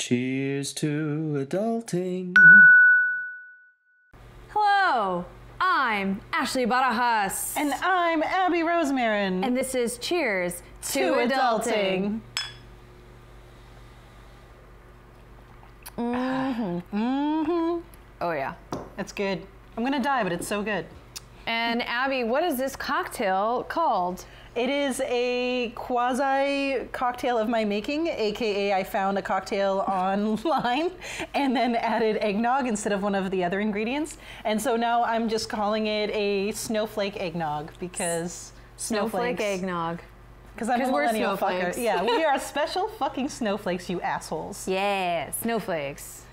Cheers to adulting. Hello, I'm Ashley Barajas. And I'm Abby Rosemarin. And this is Cheers to Adulting. Oh yeah. It's good. I'm gonna die, but it's so good. And Abby, what is this cocktail called? It is a quasi cocktail of my making, aka I found a cocktail online and then added eggnog instead of one of the other ingredients. And so now I'm just calling it a snowflake eggnog because Snowflake eggnog. Because I'm a millennial snowflakes. fucker. Yeah, we are special fucking snowflakes, you assholes. Yeah, snowflakes.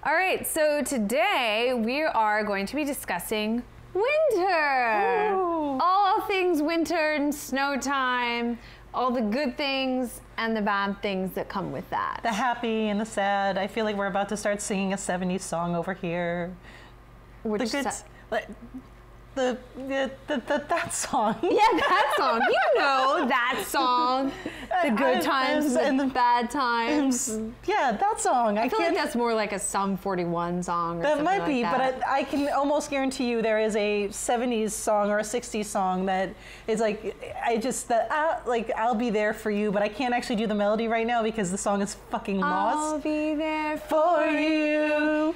All right, so today we are going to be discussing winter. Ooh. All things winter and snow time, all the good things and the bad things that come with that. The happy and the sad. I feel like we're about to start singing a 70s song over here. Which that song. Yeah, that song. You know that song. The good times and the bad times. Yeah, that song. I feel like that's more like a Sum 41 song or that something might be, like that. but I can almost guarantee you there is a 70s song or a 60s song that is like, I'll be there for you, but I can't actually do the melody right now because the song is fucking lost. I'll be there for you.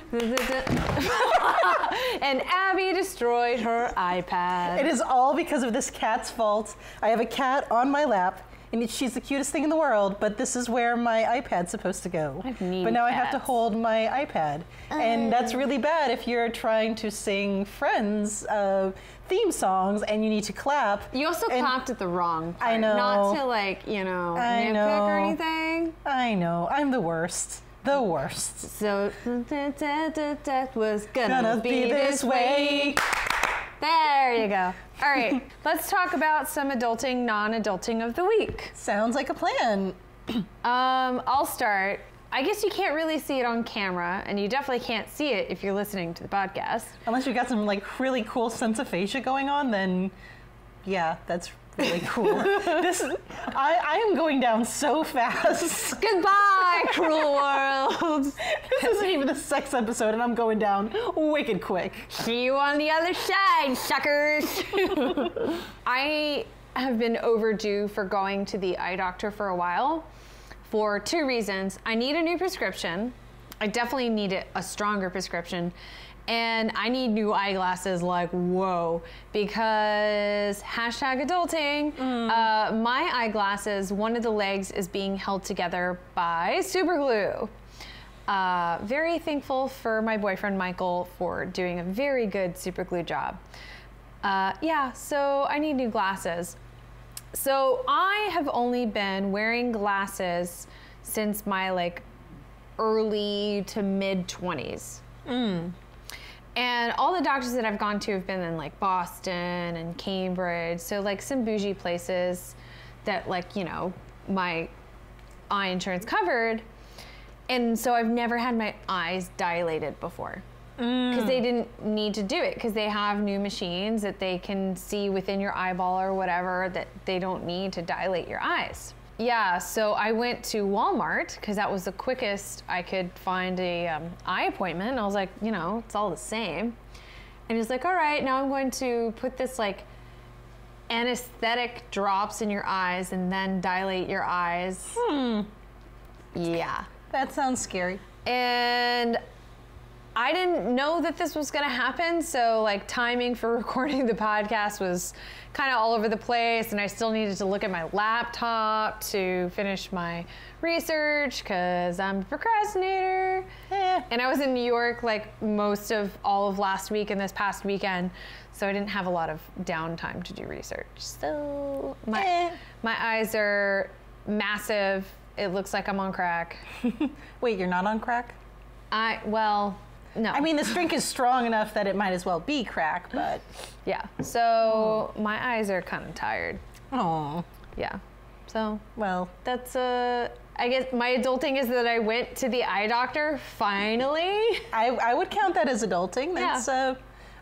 And Abby destroyed her iPad. It is all because of this cat's fault. I have a cat on my lap, and she's the cutest thing in the world, but this is where my iPad's supposed to go. But now I have to hold my iPad. And that's really bad if you're trying to sing Friends theme songs and you need to clap. You also clapped at the wrong part. I know. Not to like, nitpick or anything. I know. I'm the worst. The worst. So that was gonna be this way. There you go. All right, let's talk about some adulting, non-adulting of the week. Sounds like a plan. I'll start. I guess you can't really see it on camera, and you definitely can't see it if you're listening to the podcast. Unless you got some like really cool sense of fascia going on, then yeah, that's really cool. I am going down so fast. Goodbye, cruel world. This isn't even a sex episode, and I'm going down wicked quick. See you on the other side, suckers. I have been overdue for going to the eye doctor for a while for two reasons. I need a new prescription. I definitely need a stronger prescription. And I need new eyeglasses like, whoa, because #adulting, my eyeglasses, one of the legs is being held together by super glue. Very thankful for my boyfriend, Michael, for doing a very good super glue job. Yeah, so I need new glasses. So I have only been wearing glasses since my like early to mid 20s. And all the doctors that I've gone to have been in like Boston and Cambridge. So like some bougie places that like, my eye insurance covered. And so I've never had my eyes dilated before because they didn't need to do it because they have new machines that they can see within your eyeball or whatever that they don't need to dilate your eyes. Yeah, so I went to Walmart because that was the quickest I could find a eye appointment. And I was like, it's all the same. And he's like, all right, now I'm going to put this like anesthetic drops in your eyes and then dilate your eyes. Yeah. That sounds scary. And I didn't know that this was gonna happen, so like timing for recording the podcast was kind of all over the place, and I still needed to look at my laptop to finish my research because I'm a procrastinator. And I was in New York like most of all of last week and this past weekend, so I didn't have a lot of downtime to do research. So my eyes are massive. It looks like I'm on crack. Wait, you're not on crack? Well, no. I mean, this drink is strong enough that it might as well be crack, but... Yeah, so my eyes are kind of tired. Oh. Yeah, so... Well... That's, I guess my adulting is that I went to the eye doctor, finally. I would count that as adulting. That's,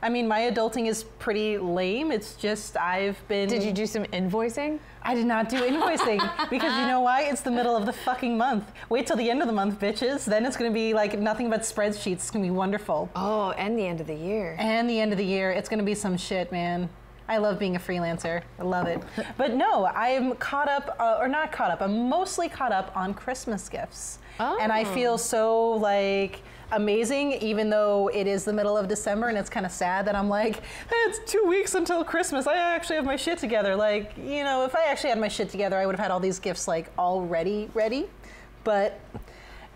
I mean, my adulting is pretty lame. It's just I've been... Did you do some invoicing? I did not do invoicing because you know why? It's the middle of the fucking month. Wait till the end of the month, bitches. Then it's going to be like nothing but spreadsheets. It's going to be wonderful. Oh, and the end of the year. And the end of the year. It's going to be some shit, man. I love being a freelancer. I love it. But no, I'm caught up, or not caught up. I'm mostly caught up on Christmas gifts. Oh. And I feel so like amazing, even though it is the middle of December and it's kind of sad that I'm like, it's 2 weeks until Christmas. I actually have my shit together. Like, you know, if I actually had my shit together, I would have had all these gifts like already ready. But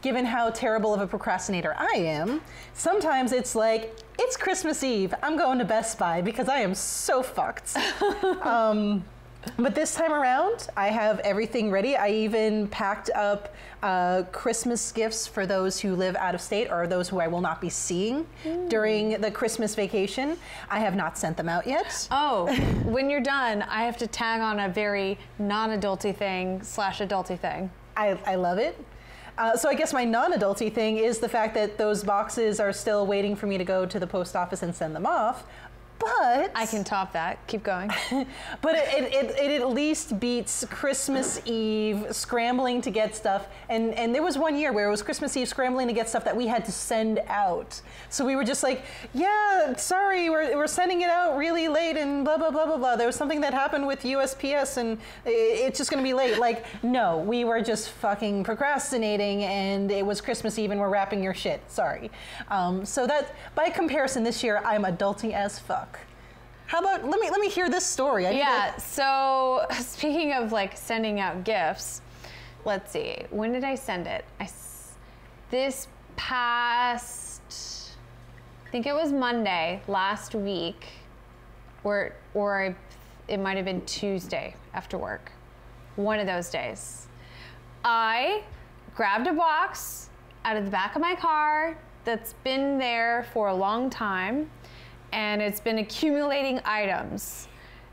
given how terrible of a procrastinator I am, sometimes it's like, it's Christmas Eve. I'm going to Best Buy because I am so fucked. But this time around, I have everything ready. I even packed up Christmas gifts for those who live out of state or those who I will not be seeing during the Christmas vacation. I have not sent them out yet. Oh, when you're done, I have to tag on a very non-adulty thing / adulty thing. I love it. So I guess my non-adulty thing is the fact that those boxes are still waiting for me to go to the post office and send them off. But I can top that. Keep going. But it at least beats Christmas Eve scrambling to get stuff. And there was one year where it was Christmas Eve scrambling to get stuff that we had to send out. So we were just like, yeah, sorry, we're sending it out really late and blah, blah, blah, blah, blah. There was something that happened with USPS and it's just going to be late. Like, no, we were just fucking procrastinating and it was Christmas Eve and we're wrapping your shit. Sorry. So that, by comparison, this year, I'm adulting as fuck. How about, let me hear this story. So speaking of like sending out gifts, let's see, when did I send it? This past, I think it was Monday last week, or it might have been Tuesday after work. One of those days. I grabbed a box out of the back of my car that's been there for a long time. And it's been accumulating items.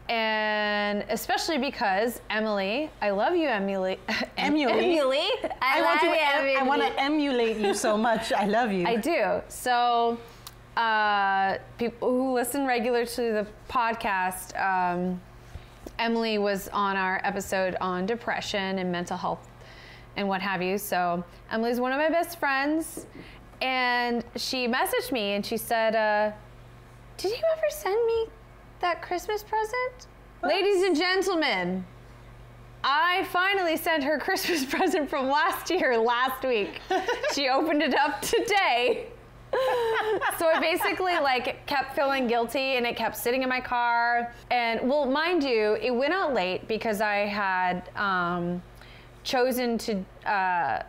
And especially because Emily, I love you, Emily. Emily. I want to emulate you so much. I love you. I do. So people who listen regularly to the podcast, Emily was on our episode on depression and mental health and what have you. So Emily's one of my best friends. And she messaged me and she said, did you ever send me that Christmas present? What? Ladies and gentlemen, I finally sent her Christmas present from last week. She opened it up today. So I basically like kept feeling guilty and it kept sitting in my car. And well, mind you, it went out late because I had chosen to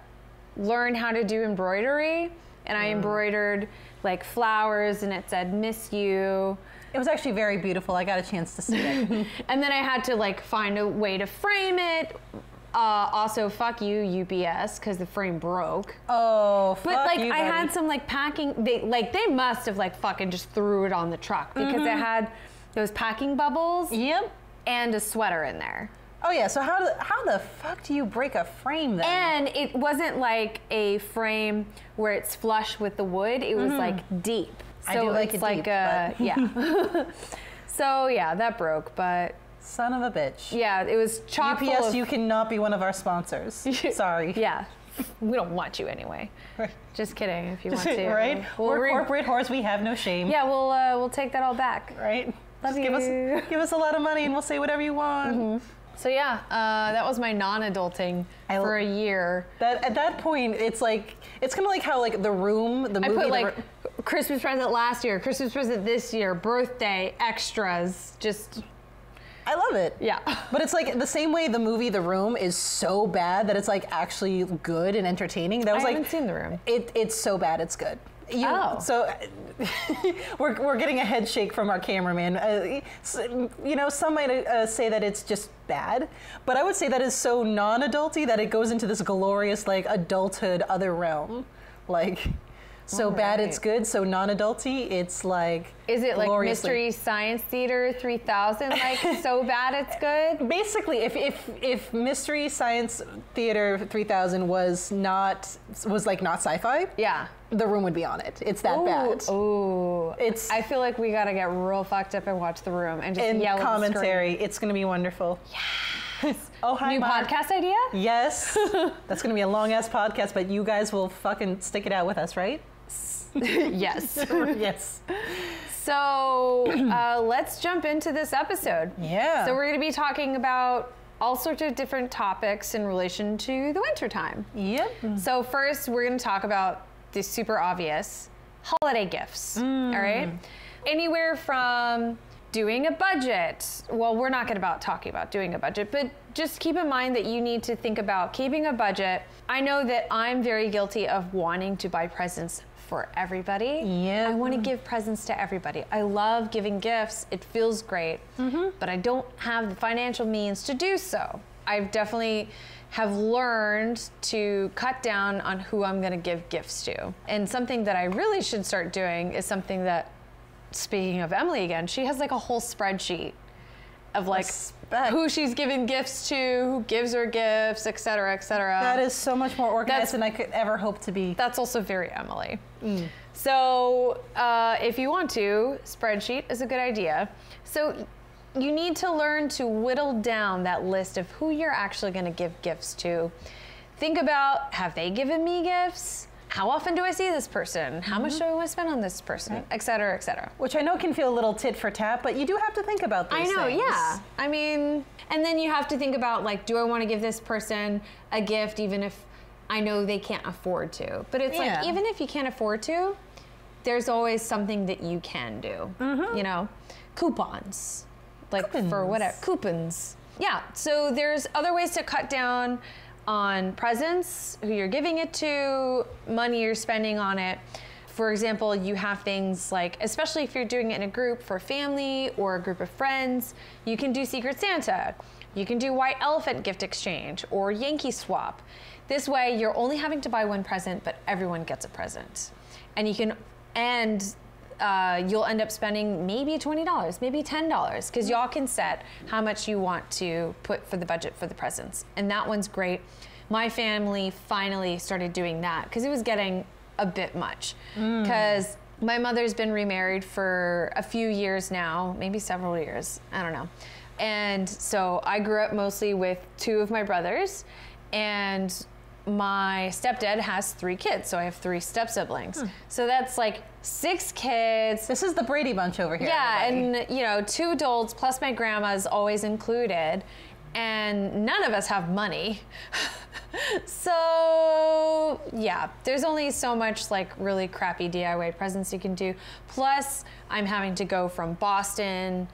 learn how to do embroidery. And I embroidered like flowers and it said, miss you. It was actually very beautiful. I got a chance to see it. And then I had to like find a way to frame it. Also, fuck you, UPS, because the frame broke. Oh, fuck But like you, I buddy. had some like packing, they must have like fucking just threw it on the truck because it had those packing bubbles. Yep. And a sweater in there. Oh yeah, so how the fuck do you break a frame then? And it wasn't like a frame where it's flush with the wood. It was like deep. So I do like it's it like deep, yeah. So yeah, that broke, but son of a bitch. yeah, it was chock full UPS, of, you cannot be one of our sponsors. Sorry. yeah. We don't want you anyway. Right. Just kidding. If you want to, right? We're corporate whores. We have no shame. Yeah, we'll take that all back. Right. Love Just you. give us a lot of money and we'll say whatever you want. So yeah, that was my non-adulting for a year. At that point, it's kind of like how like The Room, the movie. I put like Christmas present last year, Christmas present this year, birthday, extras, just. I love it. Yeah. But it's like the same way the movie The Room is so bad that it's like actually good and entertaining. That was I haven't seen The Room. It's so bad it's good. So we're getting a head shake from our cameraman. You know, some might say that it's just bad, but I would say that is so non-adulty that it goes into this glorious like adulthood other realm. Like, So bad it's good, so non-adulty, it's like Is it like gloriously. Mystery Science Theater 3000, like so bad it's good? Basically, if Mystery Science Theater 3000 was not sci-fi, Yeah. the room would be on it. It's that bad. Ooh. It's I feel like we gotta get real fucked up and watch The Room and just in yell commentary. It's going to be wonderful. Yes. Oh, hi, New Mark. podcast idea? Yes. That's going to be a long-ass podcast, but you guys will fucking stick it out with us, right? Yes. Yes. So let's jump into this episode. Yeah. So we're going to be talking about all sorts of different topics in relation to the wintertime. Yep. So first, we're going to talk about the super obvious holiday gifts. All right? Anywhere from doing a budget. Well, we're not going to talking about doing a budget, but just keep in mind that you need to think about keeping a budget. I know that I'm very guilty of wanting to buy presents for everybody. Yeah. I want to give presents to everybody. I love giving gifts. It feels great, but I don't have the financial means to do so. I've definitely have learned to cut down on who I'm going to give gifts to. And something that I really should start doing is something that, speaking of Emily again, she has like a whole spreadsheet of like who she's giving gifts to, who gives her gifts, et cetera, et cetera. That is so much more organized than I could ever hope to be. That's also very Emily. So if you want to, spreadsheet is a good idea. So you need to learn to whittle down that list of who you're actually going to give gifts to. Think about, have they given me gifts? How often do I see this person? How much do I want to spend on this person? Et cetera, et cetera. Which I know can feel a little tit for tat, but you do have to think about these I know, things. yeah. I mean, and then you have to think about, like, do I want to give this person a gift even if I know they can't afford to? But it's like, even if you can't afford to, there's always something that you can do. You know, coupons. Like for whatever, coupons. Yeah, so there's other ways to cut down on presents, who you're giving it to, money you're spending on it. For example, you have things like, especially if you're doing it in a group for family or a group of friends, you can do Secret Santa. You can do White Elephant gift exchange or Yankee swap. This way, you're only having to buy one present, but everyone gets a present. And you can, you'll end up spending maybe $20, maybe $10, because y'all can set how much you want to put for the budget for the presents. And that one's great. My family finally started doing that because it was getting a bit much. Because my mother's been remarried for a few years now, maybe several years, I don't know. And so I grew up mostly with two of my brothers, and my stepdad has 3 kids, so I have 3 step-siblings. So that's like 6 kids. This is the Brady Bunch over here. Yeah, everybody. and you know, 2 adults plus my grandma's always included, and none of us have money. So yeah, there's only so much like really crappy DIY presents you can do. Plus, I'm having to go from Boston,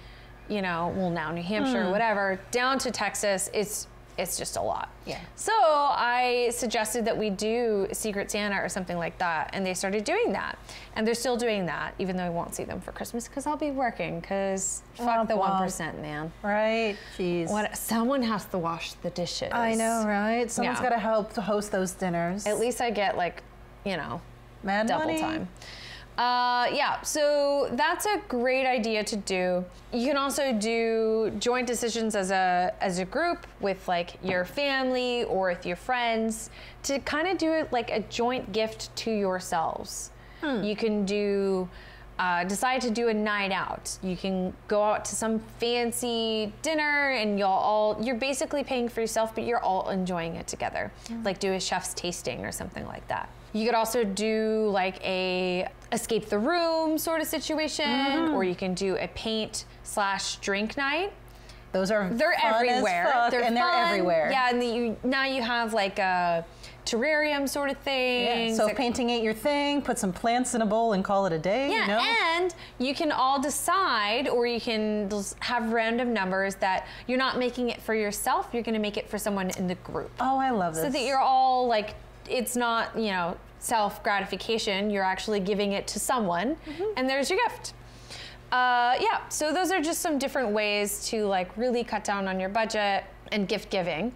you know, well now New Hampshire, whatever, down to Texas. It's just a lot. Yeah. So I suggested that we do Secret Santa or something like that, and they started doing that. And they're still doing that, even though I won't see them for Christmas because I'll be working, because fuck the 1%, man. Right? Jeez. Someone has to wash the dishes. I know, right? Someone's Yeah. got to help to host those dinners. At least I get like, you know, Mad double money. time. Yeah, so that's a great idea to do. You can also do joint decisions as a group with like your family or with your friends to kind of do it like a joint gift to yourselves. You can do decide to do a night out. You can go out to some fancy dinner and you're basically paying for yourself, but you're all enjoying it together. Like do a chef's tasting or something like that. You could also do like a escape the room sort of situation, or you can do a paint/drink night. They're They're fun everywhere. As fuck, They're and they're fun. everywhere. Yeah, and now you have like a terrarium sort of thing. Yeah. So if painting ain't your thing, put some plants in a bowl and call it a day. Yeah, you know? and you can all decide, or you can just have random numbers that you're not making it for yourself, you're gonna make it for someone in the group. Oh, I love this. So that you're all like, it's not, you know, self-gratification, you're actually giving it to someone, and there's your gift. Yeah, so those are just some different ways to like really cut down on your budget and gift giving.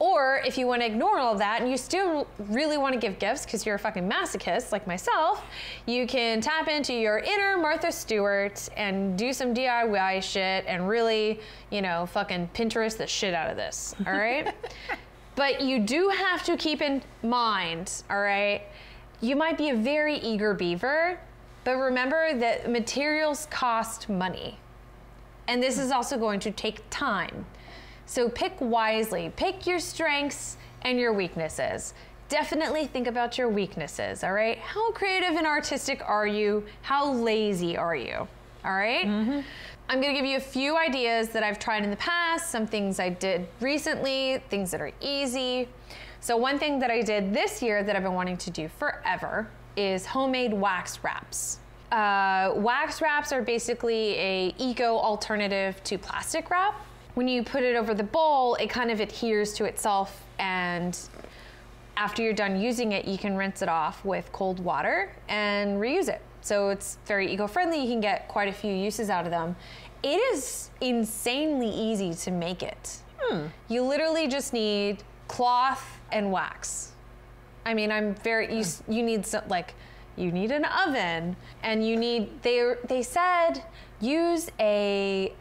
Or if you want to ignore all of that and you still really want to give gifts because you're a fucking masochist like myself, you can tap into your inner Martha Stewart and do some DIY shit and really, you know, fucking Pinterest the shit out of this, all right? But you do have to keep in mind, all right, you might be a very eager beaver, but remember that materials cost money. And this is also going to take time. So pick wisely. Pick your strengths and your weaknesses. Definitely think about your weaknesses, all right? How creative and artistic are you? How lazy are you, all right? Mm-hmm. I'm gonna give you a few ideas that I've tried in the past, some things I did recently, things that are easy. So one thing that I did this year that I've been wanting to do forever is homemade wax wraps. Wax wraps are basically a eco alternative to plastic wrap. When you put it over the bowl, it kind of adheres to itself, and after you're done using it, you can rinse it off with cold water and reuse it. So it's very eco-friendly. You can get quite a few uses out of them. It is insanely easy to make it. You literally just need cloth and wax. I mean, you need some, like, you need an oven, and you need, they said, use a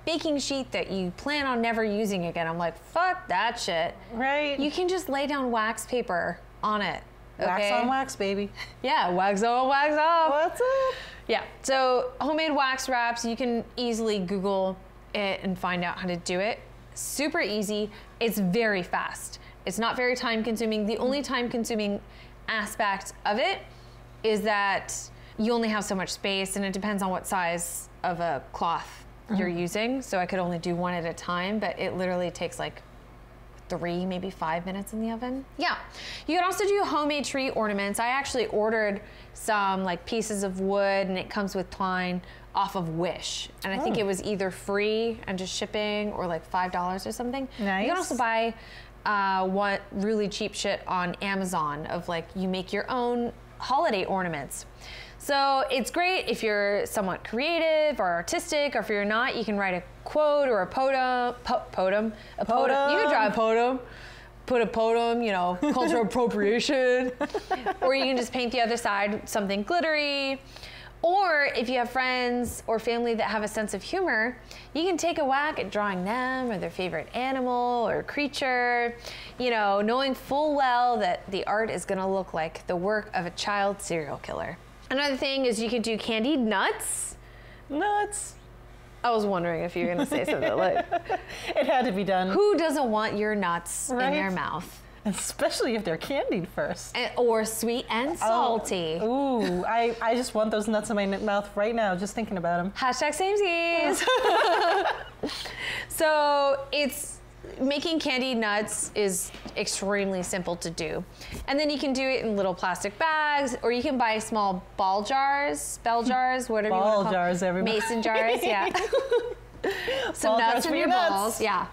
baking sheet that you plan on never using again. I'm like, fuck that shit. Right. You can just lay down wax paper on it. Okay? Wax on wax, baby. Yeah, wax on, wax off. What's up? Yeah, so homemade wax wraps, you can easily Google it and find out how to do it. Super easy. It's very fast. It's not very time consuming. The only time consuming aspect of it is that you only have so much space, and it depends on what size of a cloth you're using. So I could only do one at a time, but it literally takes like 3, maybe 5 minutes in the oven. Yeah, you can also do homemade tree ornaments. I actually ordered some like pieces of wood, and it comes with twine off of Wish. And I think it was either free and just shipping or like $5 or something. Nice. You can also buy one really cheap shit on Amazon of like, you make your own holiday ornaments. So it's great if you're somewhat creative or artistic, or if you're not, you can write a quote or a podum. You can draw a podum, put a podum, you know, cultural appropriation. Or you can just paint the other side something glittery. Or if you have friends or family that have a sense of humor, you can take a whack at drawing them or their favorite animal or creature, you know, knowing full well that the art is gonna look like the work of a child serial killer. Another thing is you can do candied nuts. Nuts. I was wondering if you were gonna say something like, it had to be done. who doesn't want your nuts in their mouth? Especially if they're candied first. Or sweet and salty. Ooh, I just want those nuts in my mouth right now, just thinking about them. Hashtag samesies. So making candied nuts is extremely simple to do. And then you can do it in little plastic bags, or you can buy small bell jars, whatever you want to call them. Ball jars, everybody. Mason jars, yeah. Some Ball nuts jars in for your your nuts. balls, yeah.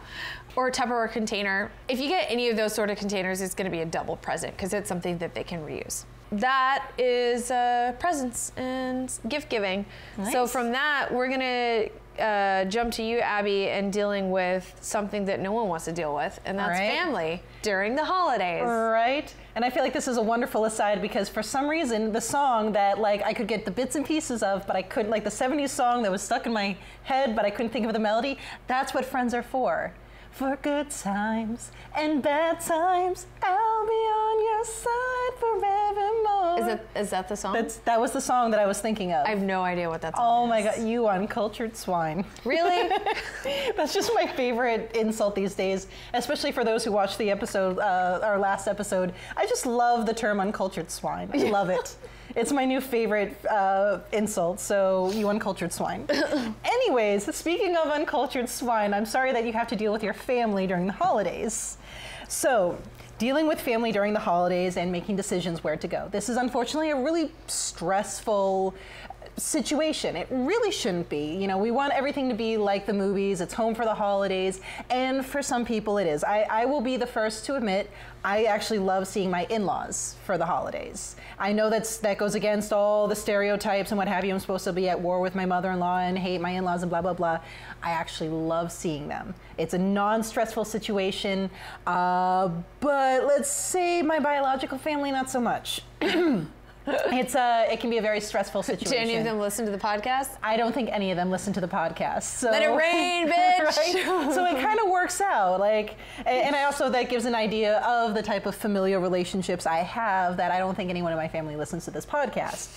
Or a Tupperware container. If you get any of those sort of containers, it's gonna be a double present because it's something that they can reuse. That is presents and gift giving. Nice. So from that, we're gonna jump to you, Abby, and dealing with something that no one wants to deal with, and that's family during the holidays. Right. And I feel like this is a wonderful aside because for some reason, the song that like I could get the bits and pieces of, but I couldn't, like the 70s song that was stuck in my head, but I couldn't think of the melody, that's what friends are for. For good times and bad times, I'll be on your side forevermore. Is that the song? That was the song that I was thinking of. I have no idea what that song Oh is. my God, you uncultured swine. Really? That's just my favorite insult these days, especially for those who watched the episode, our last episode. I just love the term uncultured swine. I love it. It's my new favorite insult, so you uncultured swine. Anyways, speaking of uncultured swine, I'm sorry that you have to deal with your family during the holidays. So, dealing with family during the holidays and making decisions where to go. This is unfortunately a really stressful situation. It really shouldn't be. You know, we want everything to be like the movies. It's home for the holidays, and for some people it is. I will be the first to admit I actually love seeing my in-laws for the holidays. I know that goes against all the stereotypes and what have you. I'm supposed to be at war with my mother-in-law and hate my in-laws and blah, blah, blah. I actually love seeing them. It's a non-stressful situation, but let's say my biological family, not so much. It can be a very stressful situation. Do any of them listen to the podcast? I don't think any of them listen to the podcast. So. Let it rain, bitch! Right? So it kind of works out. Like, and I also, that gives an idea of the type of familial relationships I have, that I don't think anyone in my family listens to this podcast.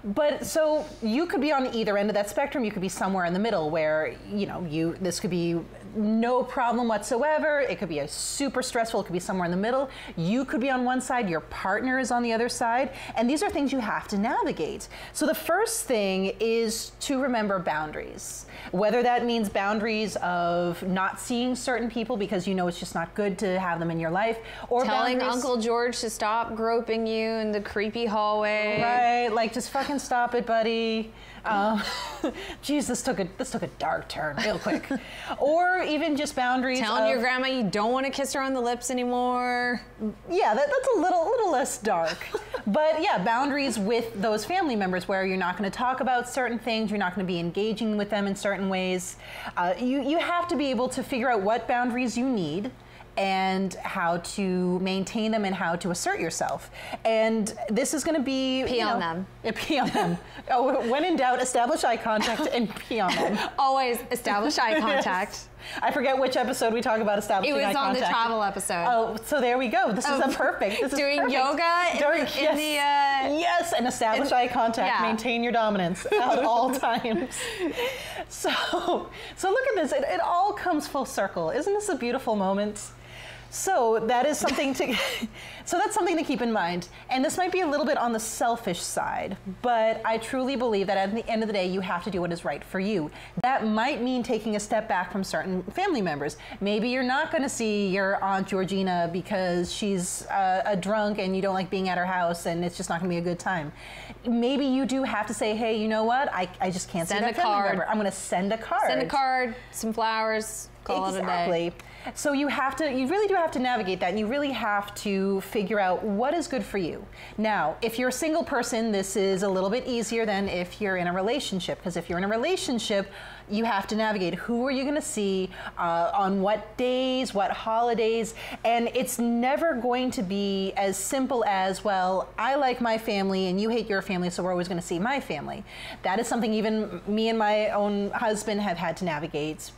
But so you could be on either end of that spectrum. You could be somewhere in the middle where, you know, this could be no problem whatsoever. It could be a super stressful. It could be somewhere in the middle. You could be on one side. Your partner is on the other side. And these are things you have to navigate. So the first thing is to remember boundaries. Whether that means boundaries of not seeing certain people because you know it's just not good to have them in your life, or telling Uncle George to stop groping you in the creepy hallway. Right, like just fucking stop it, buddy. Geez, this took a dark turn real quick. Or even just boundaries. Telling your grandma you don't want to kiss her on the lips anymore. Yeah, that's a little less dark. But yeah, boundaries with those family members where you're not going to talk about certain things, you're not going to be engaging with them in certain ways. You have to be able to figure out what boundaries you need and how to maintain them and how to assert yourself. And this is going to be... Pee on them. Pee on them. Oh, when in doubt, establish eye contact and pee on them. Always establish eye contact. Yes. I forget which episode we talk about establishing eye contact. It was on the travel episode. Oh, so there we go. This is a perfect. This is doing perfect. Yoga Yes, and establish eye contact. Yeah. Maintain your dominance at all times. So look at this. It all comes full circle. Isn't this a beautiful moment? So that is something that's something to keep in mind. And this might be a little bit on the selfish side, but I truly believe that at the end of the day, you have to do what is right for you. That might mean taking a step back from certain family members. Maybe you're not going to see your Aunt Georgina because she's a drunk and you don't like being at her house and it's just not going to be a good time. Maybe you do have to say, hey, you know what? I just can't see that family member. I'm going to send a card. Send a card, some flowers, call it a day. So you really do have to navigate that, and you really have to figure out what is good for you. Now, if you're a single person, this is a little bit easier than if you're in a relationship, because if you're in a relationship, you have to navigate who are you going to see, on what days, what holidays, and it's never going to be as simple as, well, I like my family and you hate your family, so we're always going to see my family. That is something even me and my own husband have had to navigate,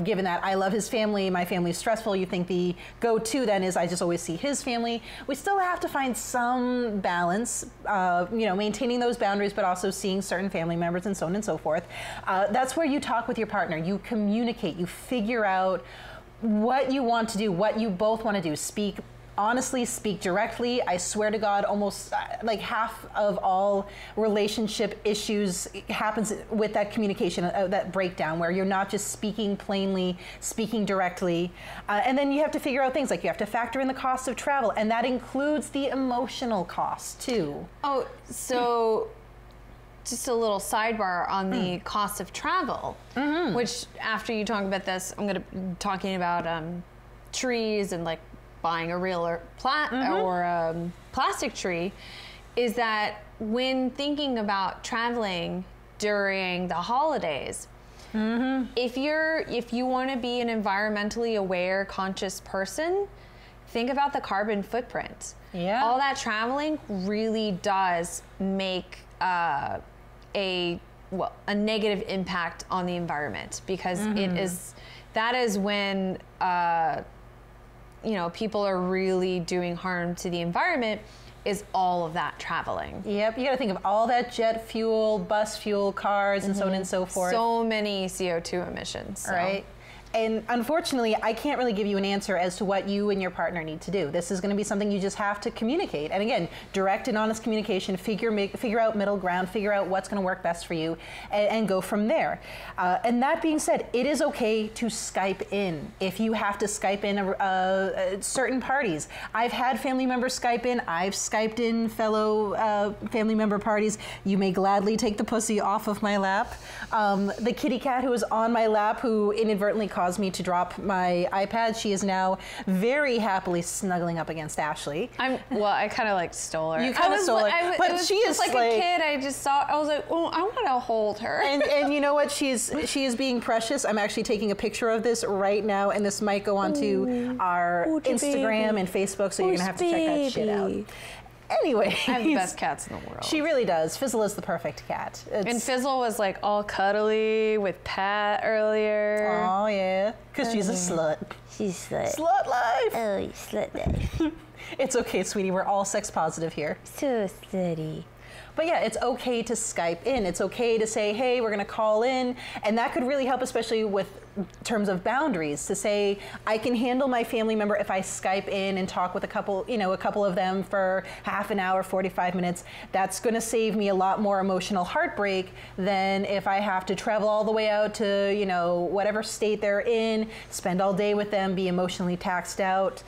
given that I love his family, my family's stressful. You think the go-to then is I just always see his family. We still have to find some balance, maintaining those boundaries, but also seeing certain family members and so on and so forth. That's where you talk with your partner, you communicate, you figure out what you want to do, what you both want to do. Speak honestly, speak directly. I swear to God, almost like half of all relationship issues happens with that communication, that breakdown, where you're not just speaking plainly, speaking directly. And then you have to figure out things like you have to factor in the cost of travel, and that includes the emotional cost too. Oh, so just a little sidebar on the cost of travel, which after you talk about this, I'm going to be talking about trees and like buying a real or plastic tree, is that when thinking about traveling during the holidays, if you want to be an environmentally aware, conscious person, think about the carbon footprint. Yeah. All that traveling really does make a negative impact on the environment, because that is when people are really doing harm to the environment, is all of that traveling. Yep, you got to think of all that jet fuel, bus fuel, cars, and so on and so forth. So many CO2 emissions. Right. And unfortunately, I can't really give you an answer as to what you and your partner need to do. This is going to be something you just have to communicate. And again, direct and honest communication, figure out middle ground, figure out what's going to work best for you, and go from there. And that being said, it is okay to Skype in if you have to Skype in certain parties. I've had family members Skype in. I've Skyped in fellow family member parties. You may gladly take the pussy off of my lap. The kitty cat who was on my lap, who inadvertently caused me to drop my iPad, she is now very happily snuggling up against Ashley. Well, I kind of like stole her. You kind of stole her, but she is like a kid. I just saw. I was like, oh, I want to hold her. And you know what? She is being precious. I'm actually taking a picture of this right now, and this might go onto our Instagram and Facebook, so you're gonna have to check that shit out. Anyway, I have the best cats in the world. She really does. Fizzle is the perfect cat. And Fizzle was like all cuddly with Pat earlier. Oh yeah, because she's a slut. She's slut. Slut life. Oh, you slut life. It's okay, sweetie. We're all sex positive here. So slutty. But yeah, it's okay to Skype in. It's okay to say, hey, we're gonna call in. And that could really help, especially with terms of boundaries, to say, I can handle my family member if I Skype in and talk with a couple of them for half an hour, 45 minutes. That's gonna save me a lot more emotional heartbreak than if I have to travel all the way out to, whatever state they're in, spend all day with them, be emotionally taxed out.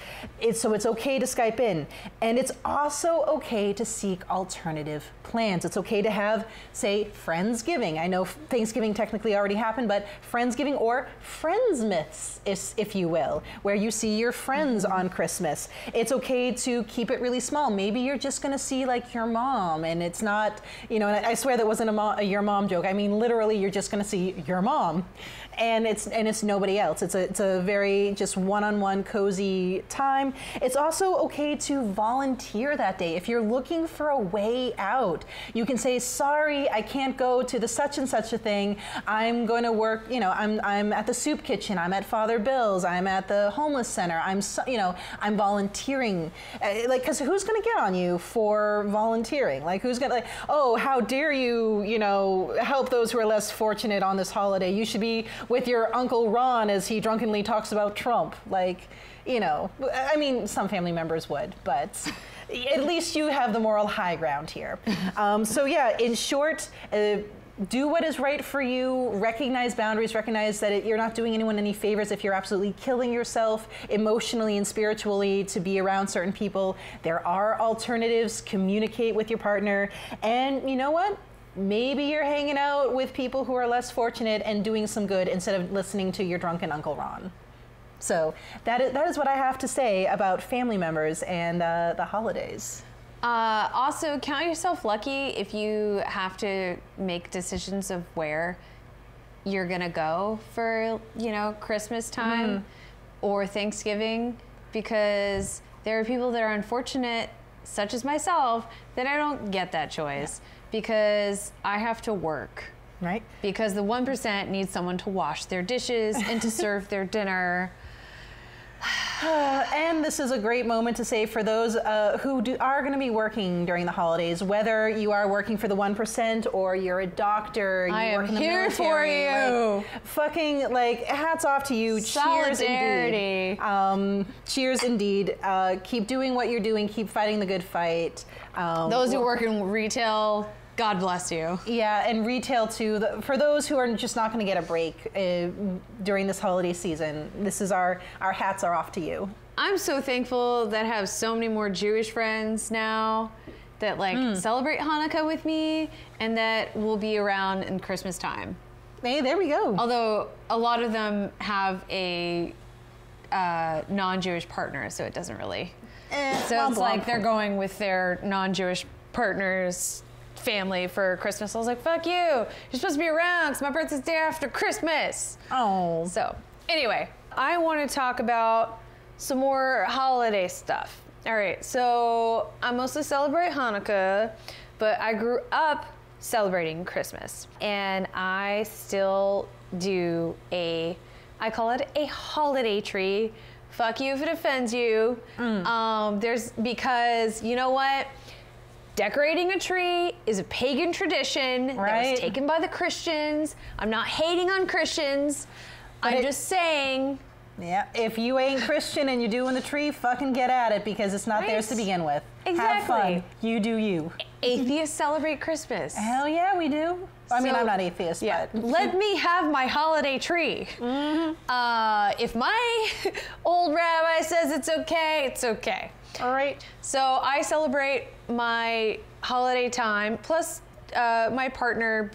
So it's okay to Skype in. And it's also okay to seek alternative plans. It's okay to have, say, Friendsgiving. I know Thanksgiving technically already happened, but Friendsgiving or Friendsmiths, if you will, where you see your friends on Christmas. It's okay to keep it really small. Maybe you're just going to see like your mom, and it's not, and I swear that wasn't a your mom joke. I mean, literally, you're just going to see your mom, and it's nobody else. It's a very just one-on-one cozy time. It's also okay to volunteer that day. If you're looking for a way out, you can say, sorry, I can't go to the such and such a thing. I'm going to work, I'm at the soup kitchen, I'm at Father Bill's, I'm at the homeless center, I'm volunteering. Because who's going to get on you for volunteering? Like, who's going to, oh, how dare you, help those who are less fortunate on this holiday? You should be with your Uncle Ron as he drunkenly talks about Trump. I mean, some family members would, but at least you have the moral high ground here. So yeah, in short, do what is right for you, recognize boundaries, recognize that you're not doing anyone any favors if you're absolutely killing yourself emotionally and spiritually to be around certain people. There are alternatives. Communicate with your partner. And you know what? Maybe you're hanging out with people who are less fortunate and doing some good instead of listening to your drunken Uncle Ron. So that is what I have to say about family members and the holidays. Also, count yourself lucky if you have to make decisions of where you're gonna go for, Christmas time or Thanksgiving, because there are people that are unfortunate, such as myself, that I don't get that choice because I have to work. Right. Because the 1% needs someone to wash their dishes and to serve their dinner. And this is a great moment to say for those who are going to be working during the holidays, whether you are working for the 1% or you're a doctor, you work in the military. For you. Fucking hats off to you. Solidarity. Cheers indeed. Cheers indeed. Keep doing what you're doing. Keep fighting the good fight. Those who work in retail, God bless you. Yeah, and retail too. For those who are just not going to get a break during this holiday season, this is our hats are off to you. I'm so thankful that I have so many more Jewish friends now that celebrate Hanukkah with me and that will be around in Christmas time. Hey, there we go. Although a lot of them have a non-Jewish partner, so it doesn't really. So it's like they're going with their non-Jewish partner's family for Christmas. I was like, fuck you. You're supposed to be around because my birthday's the day after Christmas. Oh. So anyway, I want to talk about some more holiday stuff. All right, so I mostly celebrate Hanukkah, but I grew up celebrating Christmas, and I still do I call it a holiday tree. Fuck you if it offends you. Because you know what? Decorating a tree is a pagan tradition that was taken by the Christians. I'm not hating on Christians, I'm just saying. Yeah, if you ain't Christian and you're doing the tree, fucking get at it because it's not theirs to begin with. Exactly. Have fun. You do you. Atheists celebrate Christmas. Hell yeah, we do. I mean, I'm not atheist, but. Let me have my holiday tree. If my old rabbi says it's okay, it's okay. All right. So I celebrate my holiday time, plus my partner,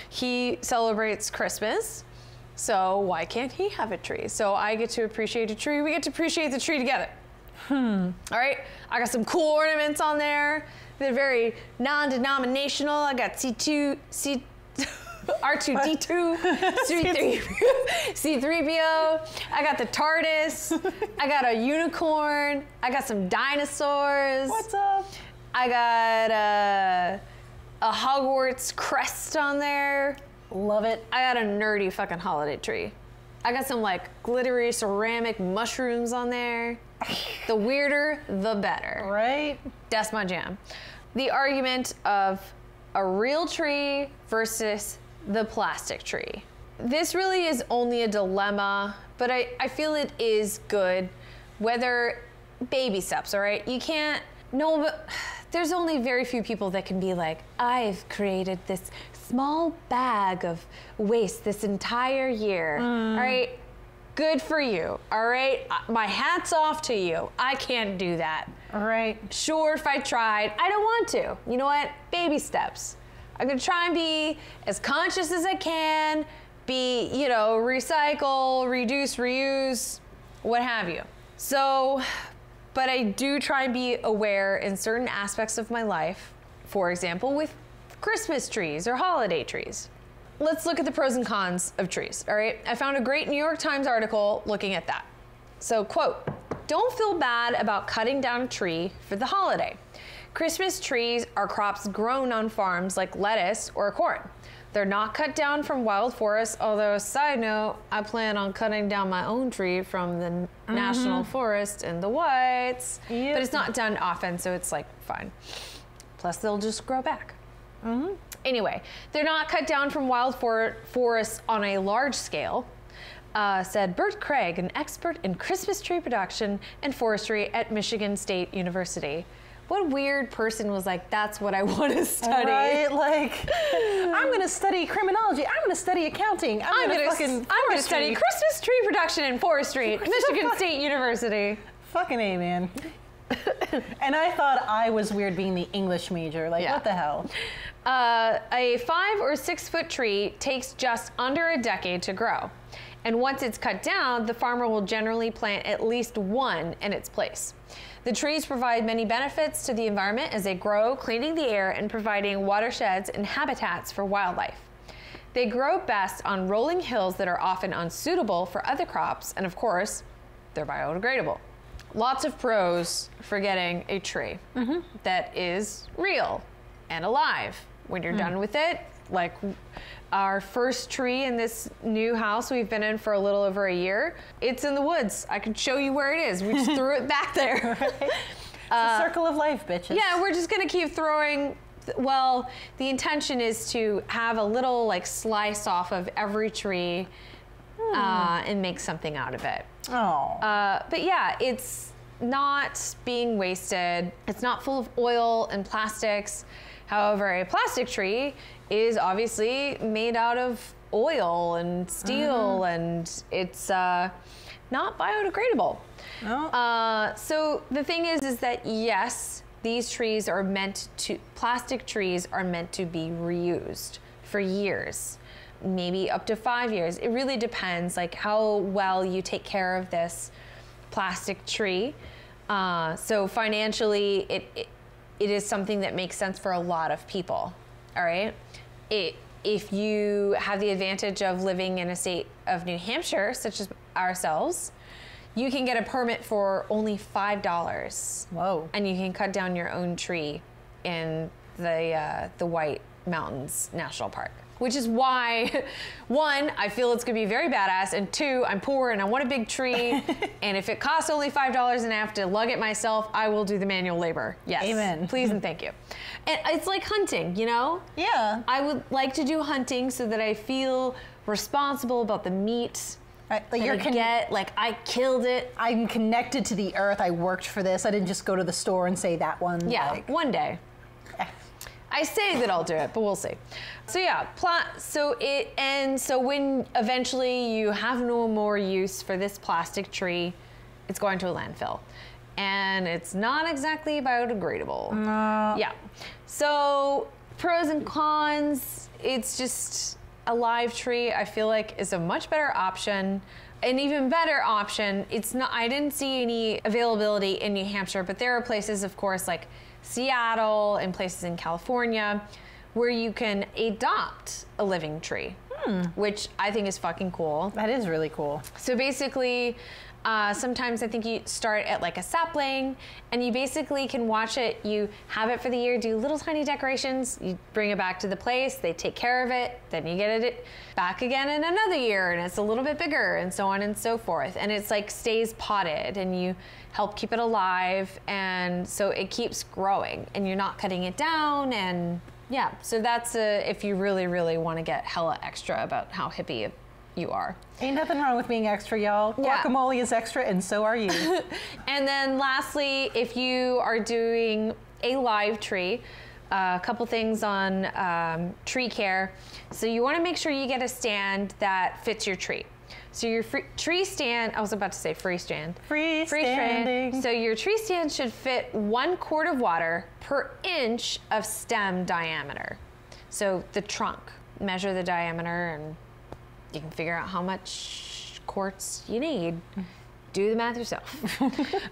he celebrates Christmas. So why can't he have a tree? So I get to appreciate a tree. We get to appreciate the tree together. All right. I got some cool ornaments on there. They're very non-denominational. I got R2D2, C3PO. I got the TARDIS. I got a unicorn. I got some dinosaurs. What's up? I got a Hogwarts crest on there. Love it. I got a nerdy fucking holiday tree. I got some like glittery ceramic mushrooms on there. The weirder, the better. Right? That's my jam. The argument of a real tree versus the plastic tree. This really is only a dilemma, but I feel it is good. Whether baby steps, all right? You can't, no, but there's only very few people that can be like, I've created this small bag of waste this entire year, all right? Good for you, all right? My hat's off to you. I can't do that. All right. Sure, if I tried, I don't want to. You know what? Baby steps. I'm gonna try and be as conscious as I can, be, you know, recycle, reduce, reuse, what have you. So, but I do try and be aware in certain aspects of my life, for example, with Christmas trees or holiday trees. Let's look at the pros and cons of trees, all right? I found a great New York Times article looking at that. So, quote, don't feel bad about cutting down a tree for the holiday. Christmas trees are crops grown on farms like lettuce or corn. They're not cut down from wild forests, although, side note, I plan on cutting down my own tree from the National Forest in the Whites. But it's not done often, so it's like fine. Plus, they'll just grow back. Anyway, they're not cut down from wild forests on a large scale, said Bert Craig, an expert in Christmas tree production and forestry at Michigan State University. What weird person was like, that's what I want to study. Right, like, I'm going to study criminology. I'm going to study accounting. I'm going to study Christmas tree production and forestry at Michigan State University. Fucking A, man. And I thought I was weird being the English major. Like, what the hell? A 5 or 6 foot tree takes just under a decade to grow. And once it's cut down, the farmer will generally plant at least one in its place. The trees provide many benefits to the environment as they grow, cleaning the air and providing watersheds and habitats for wildlife. They grow best on rolling hills that are often unsuitable for other crops, and of course, they're biodegradable. Lots of pros for getting a tree that is real and alive. When you're done with it, like our first tree in this new house we've been in for a little over a year, it's in the woods. I can show you where it is. We just threw it back there. It's a circle of life, bitches. Yeah, we're just gonna keep throwing. Well, the intention is to have a little like slice off of every tree and make something out of it. Oh. But yeah, it's not being wasted. It's not full of oil and plastics. However, a plastic tree is obviously made out of oil and steel, and it's not biodegradable. Oh. So the thing is that yes, these trees are meant to, plastic trees are meant to be reused for years, maybe up to 5 years. It really depends, like how well you take care of this plastic tree. So financially, it is something that makes sense for a lot of people, all right? If you have the advantage of living in a state of New Hampshire, such as ourselves, you can get a permit for only $5. Whoa. And you can cut down your own tree in the White Mountains National Park. Which is why, one, I feel it's gonna be very badass, and two, I'm poor and I want a big tree, and if it costs only $5 and I have to lug it myself, I will do the manual labor. Yes. Amen. Please and thank you. And it's like hunting, you know? Yeah. I would like to do hunting so that I feel responsible about the meat I killed it. I'm connected to the earth. I worked for this. I didn't just go to the store and say that one. Yeah, one day. I say that I'll do it, but we'll see. So yeah, so when eventually you have no more use for this plastic tree, it's going to a landfill. And it's not exactly biodegradable. No. Yeah. So pros and cons, it's just a live tree, I feel like is a much better option. An even better option, I didn't see any availability in New Hampshire, but there are places, of course, like Seattle and places in California where you can adopt a living tree, which I think is fucking cool. That is really cool. So basically, sometimes I think you start at like a sapling and you basically can watch it. You have it for the year, do little tiny decorations, you bring it back to the place, they take care of it, then you get it back again in another year and it's a little bit bigger and so on and so forth. And it's like stays potted and you help keep it alive and so it keeps growing and you're not cutting it down. And yeah, so that's if you really, really want to get hella extra about how hippie you are. Ain't nothing wrong with being extra, y'all. Yeah. Guacamole is extra and so are you. And then lastly, if you are doing a live tree, a couple things on tree care. So you want to make sure you get a stand that fits your tree. So your tree stand, I was about to say freestand. Freestanding. So your tree stand should fit 1 quart of water per inch of stem diameter. So the trunk, measure the diameter and you can figure out how much quarts you need. Do the math yourself.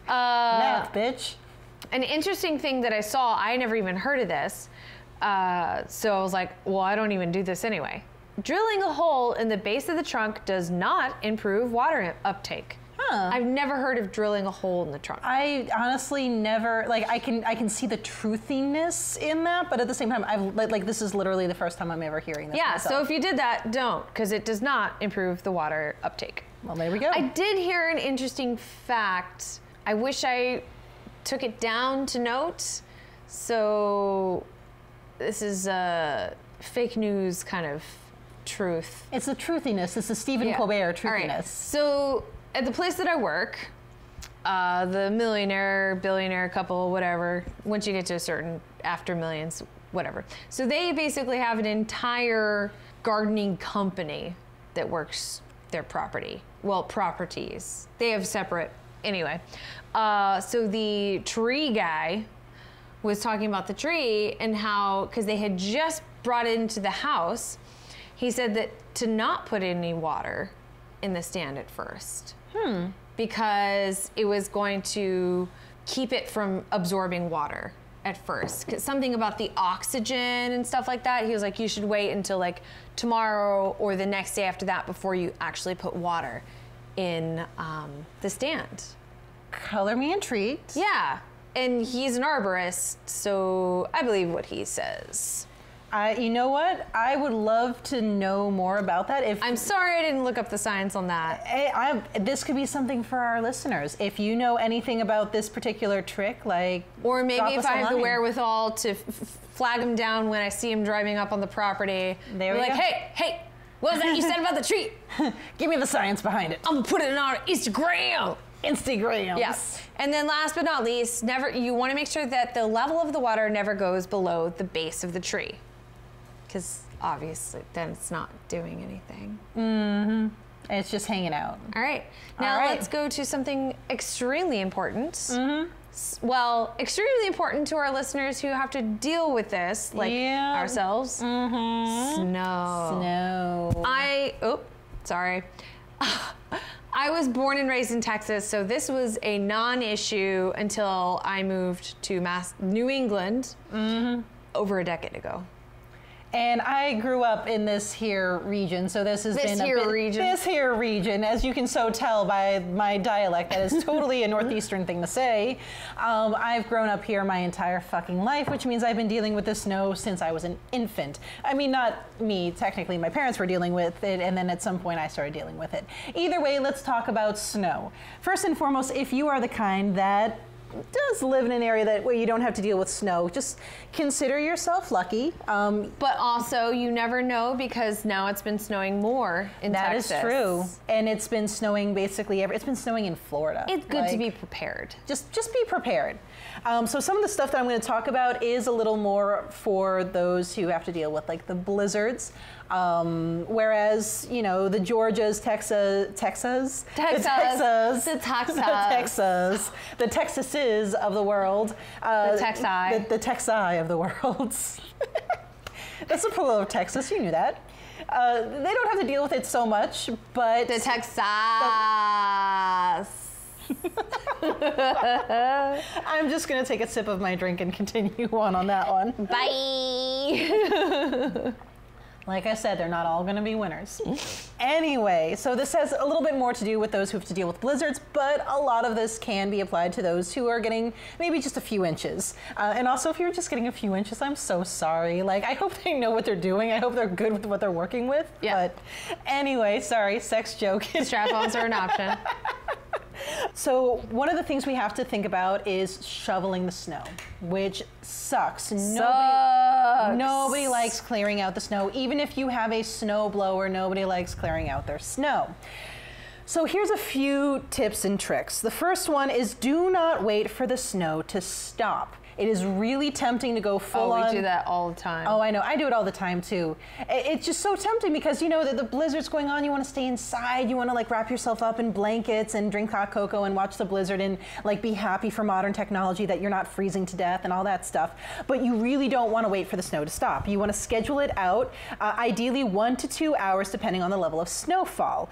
Math, bitch. An interesting thing that I saw, I never even heard of this. So I was like, well, I don't even do this anyway. Drilling a hole in the base of the trunk does not improve water uptake. Huh. I've never heard of drilling a hole in the trunk. I honestly never, like, I can see the truthiness in that, but at the same time, this is literally the first time I'm ever hearing this. Yeah, myself. So if you did that, don't, because it does not improve the water uptake. Well, there we go. I did hear an interesting fact. I wish I took it down to note. So this is fake news kind of truth. It's the truthiness. It's the Stephen Colbert truthiness. All right. So at the place that I work, the millionaire, billionaire couple, whatever, once you get to a certain, after millions, whatever. So they basically have an entire gardening company that works their property. Well, properties. They have separate, anyway. So the tree guy was talking about the tree and how, because they had just brought it into the house, he said that to not put any water in the stand at first. Because it was going to keep it from absorbing water at first. 'Cause something about the oxygen and stuff like that. He was like, you should wait until like tomorrow or the next day after that before you actually put water in the stand. Color me intrigued. Yeah, and he's an arborist, so I believe what he says. You know what? I would love to know more about that. I'm sorry I didn't look up the science on that. This could be something for our listeners. If you know anything about this particular trick, like, or maybe if I have the wherewithal to flag him down when I see him driving up on the property. There we go. Like, hey, what was that you said about the tree? Give me the science behind it. I'm gonna put it on Instagram. Instagrams. Yes. And then last but not least, you want to make sure that the level of the water never goes below the base of the tree. Because obviously then it's not doing anything. Mm-hmm. It's just hanging out. All right. Now let's go to something extremely important. Mm-hmm. Well, extremely important to our listeners who have to deal with this, like ourselves. Mm-hmm. Snow. Sorry. I was born and raised in Texas, so this was a non-issue until I moved to New England over a decade ago. And I grew up in this here region, so this has been this here region, as you can so tell by my dialect, that is totally a northeastern thing to say. I've grown up here my entire fucking life, which means I've been dealing with the snow since I was an infant. I mean, not me, technically, my parents were dealing with it, and then at some point I started dealing with it. Either way, let's talk about snow. First and foremost, if you are the kind that does live in an area where you don't have to deal with snow, just consider yourself lucky. But also, you never know, because now it's been snowing more in Texas. That is true. And it's been snowing basically it's been snowing in Florida. It's good to be prepared. Just be prepared. So some of the stuff that I'm going to talk about is a little more for those who have to deal with like the blizzards. Whereas, you know, the Georgias, the Texases of the world. The Texi of the world. That's the plural of Texas, you knew that. They don't have to deal with it so much, but... The Texas. I'm just going to take a sip of my drink and continue on that one. Bye. Like I said, they're not all going to be winners. Anyway, so this has a little bit more to do with those who have to deal with blizzards, but a lot of this can be applied to those who are getting maybe just a few inches. And also, if you're just getting a few inches, I'm so sorry. Like, I hope they know what they're doing. I hope they're good with what they're working with. Yeah. But anyway, sorry, sex joke. Strap-ons are an option. So one of the things we have to think about is shoveling the snow, which sucks. Nobody likes clearing out the snow. Even if you have a snow blower, nobody likes clearing out their snow. So here's a few tips and tricks. The first one is do not wait for the snow to stop. It is really tempting to go full on. Oh, we do that all the time. Oh, I know. I do it all the time, too. It's just so tempting because, you know, the blizzard's going on. You want to stay inside. You want to, like, wrap yourself up in blankets and drink hot cocoa and watch the blizzard and, like, be happy for modern technology that you're not freezing to death and all that stuff. But you really don't want to wait for the snow to stop. You want to schedule it out, ideally 1 to 2 hours, depending on the level of snowfall.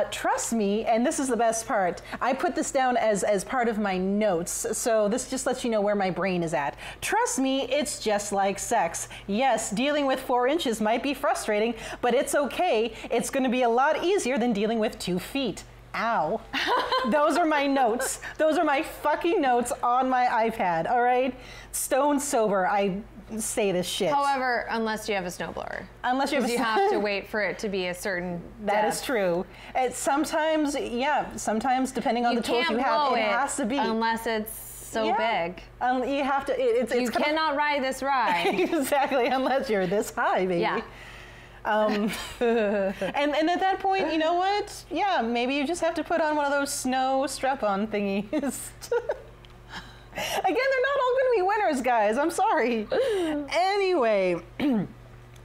Trust me, and this is the best part, I put this down as part of my notes. So this just lets you know where my brain is at. Trust me, it's just like sex. Yes, dealing with 4 inches might be frustrating, but it's okay. It's going to be a lot easier than dealing with 2 feet. Ow. Those are my notes. Those are my fucking notes on my iPad, all right? Stone sober, I say this shit. However, unless you have a snowblower. Unless you have you have to wait for it to be a certain That depth. is true. Sometimes, yeah, sometimes depending on the tools you have, it has to be. Unless it's so big. You have to, you cannot ride this ride. Exactly, unless you're this high, baby. Yeah. And at that point, you know what? Yeah, maybe you just have to put on one of those snow strap-on thingies. Again, they're not all going to be winners, guys. I'm sorry. Anyway.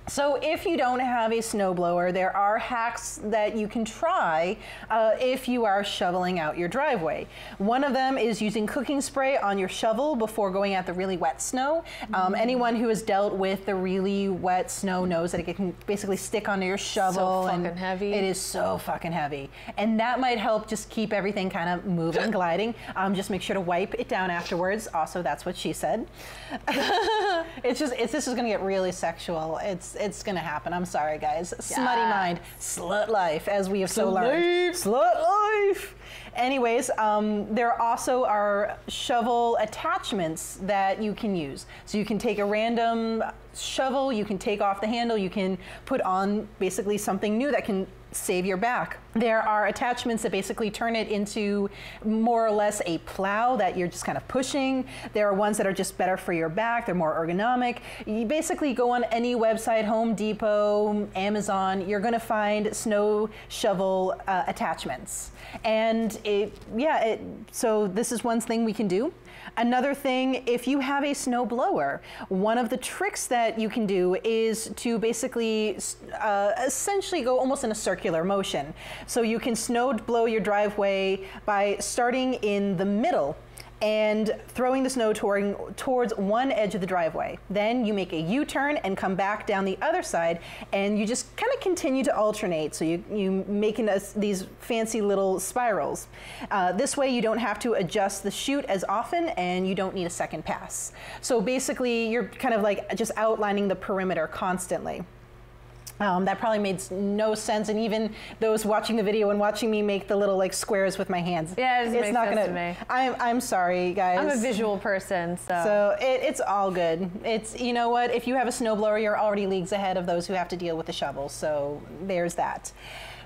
So if you don't have a snowblower, there are hacks that you can try if you are shoveling out your driveway. One of them is using cooking spray on your shovel before going at the really wet snow. Anyone who has dealt with the really wet snow knows that it can basically stick onto your shovel. So fucking heavy. It is so fucking heavy. And that might help just keep everything kind of moving and gliding. Just make sure to wipe it down afterwards. Also, that's what she said. This is going to get really sexual. It's going to happen. I'm sorry, guys. Smutty mind. Slut life, as we have so learned. Slut life. Anyways, there also are shovel attachments that you can use. So you can take a random shovel, you can take off the handle, you can put on basically something new that can save your back. There are attachments that basically turn it into more or less a plow that you're just kind of pushing. There are ones that are just better for your back. They're more ergonomic. You basically go on any website, Home Depot, Amazon, you're going to find snow shovel attachments. And so this is one thing we can do. Another thing, if you have a snow blower, one of the tricks that you can do is to basically essentially go almost in a circular motion. So you can snow blow your driveway by starting in the middle and throwing the snow towards one edge of the driveway. Then you make a U-turn and come back down the other side, and you just kind of continue to alternate. So you making these fancy little spirals. This way you don't have to adjust the chute as often, and you don't need a second pass. So basically you're kind of like just outlining the perimeter constantly. That probably made no sense, and even those watching the video and watching me make the little like squares with my hands. Yeah, it's not sense to me. I'm sorry, guys. I'm a visual person, so it's all good. It's, you know what? If you have a snowblower, you're already leagues ahead of those who have to deal with the shovel. So there's that.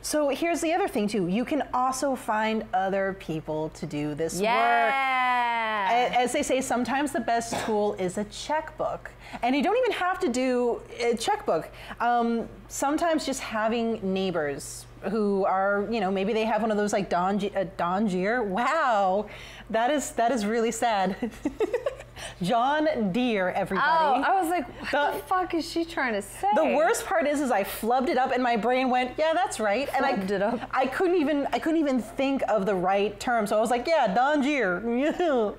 So here's the other thing too. You can also find other people to do this work. Yeah. As they say, sometimes the best tool is a checkbook. And you don't even have to do a checkbook. Sometimes just having neighbors who are, you know, maybe they have one of those like Don Deere. Wow, that is really sad. John Deere, everybody. Oh, I was like, what the fuck is she trying to say? The worst part is I flubbed it up and my brain went, yeah, that's right. And I couldn't even think of the right term. So I was like, yeah, Don Deere.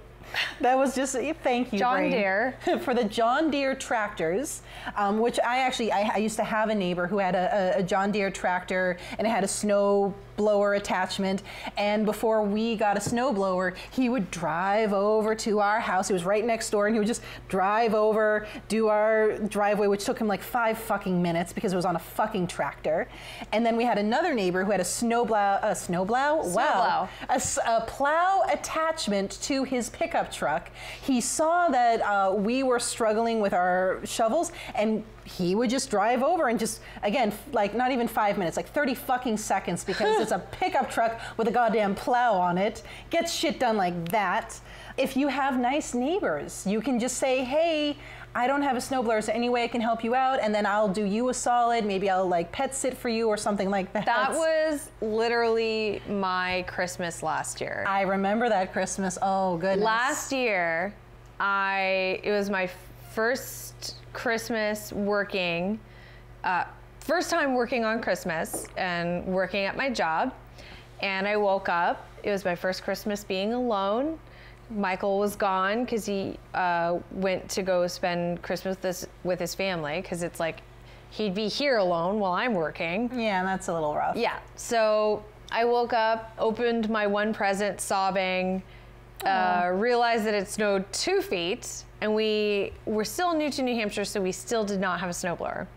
That was just, thank you, John brain. Deere. For the John Deere tractors, which I used to have a neighbor who had a John Deere tractor, and it had a snow blower attachment. And before we got a snow blower, he would drive over to our house. It was right next door, and he would just drive over, do our driveway, which took him like 5 fucking minutes because it was on a fucking tractor. And then we had another neighbor who had a a plow attachment to his pickup truck. He saw that we were struggling with our shovels, and he would just drive over and just, again, like not even 5 minutes, like 30 fucking seconds, because it's a pickup truck with a goddamn plow on it. Gets shit done like that. If you have nice neighbors, you can just say, hey, I don't have a snowblower, is there any way I can help you out? And then I'll do you a solid. Maybe I'll like pet sit for you or something like that. That was literally my Christmas last year. I remember that Christmas. Oh, goodness. Last year, it was my first Christmas working, first time working on Christmas and working at my job. And I woke up. It was my first Christmas being alone. Michael was gone because he went to go spend Christmas with his family, because it's like he'd be here alone while I'm working. Yeah, that's a little rough. Yeah. So I woke up, opened my one present, sobbing, realized that it snowed 2 feet, and we were still new to New Hampshire, so we still did not have a snowblower.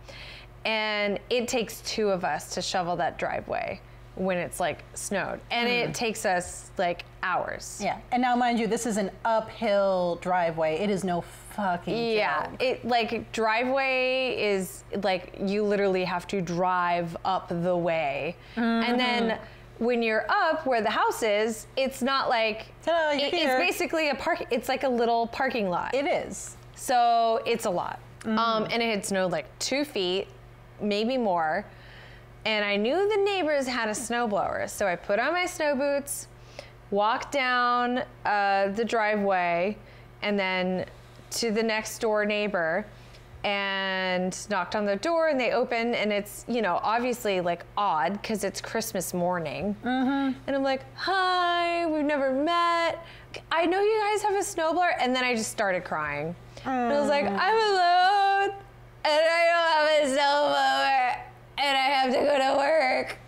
And it takes 2 of us to shovel that driveway when it's like snowed, and it takes us like hours. Yeah, and now mind you, this is an uphill driveway. It is no fucking joke. It like driveway is like you literally have to drive up the way, and then when you're up where the house is, it's not like it's basically it's like a little parking lot. It is. So it's a lot, and it had snowed like 2 feet, maybe more. And I knew the neighbors had a snowblower, so I put on my snow boots, walked down the driveway, and then to the next door neighbor, and knocked on the door, and they opened, and it's, you know, obviously like odd because it's Christmas morning. And I'm like, hi, we've never met. I know you guys have a snowblower, and then I just started crying. And I was like, I'm alone, and I don't have a snowblower. And I have to go to work.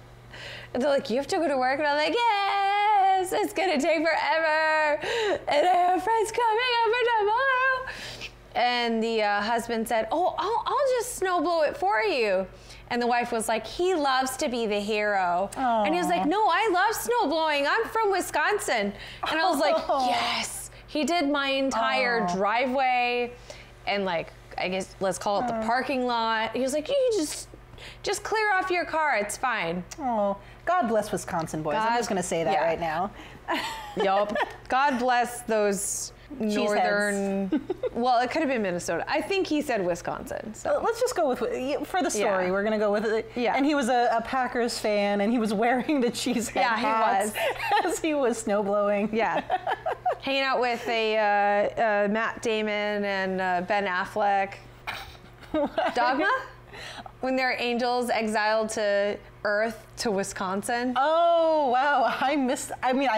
And they're like, you have to go to work? And I'm like, yes, it's gonna take forever. And I have friends coming over tomorrow. And the husband said, oh, I'll just snow blow it for you. And the wife was like, he loves to be the hero. Aww. And he was like, no, I love snow blowing. I'm from Wisconsin. And I was like, yes. He did my entire driveway and like, I guess let's call it the parking lot. He was like, you can just clear off your car, it's fine. Oh, God bless Wisconsin boys. I'm just gonna say that right now. Yup. God bless those northern, well, it could have been Minnesota. I think he said Wisconsin. So let's just go with, for the story, we're gonna go with it. Yeah. And he was a Packers fan, and he was wearing the cheesehead hats as he was snow blowing. Yeah. Hanging out with a Matt Damon and Ben Affleck. Dogma? When they're angels exiled to Earth to Wisconsin. Oh, wow. I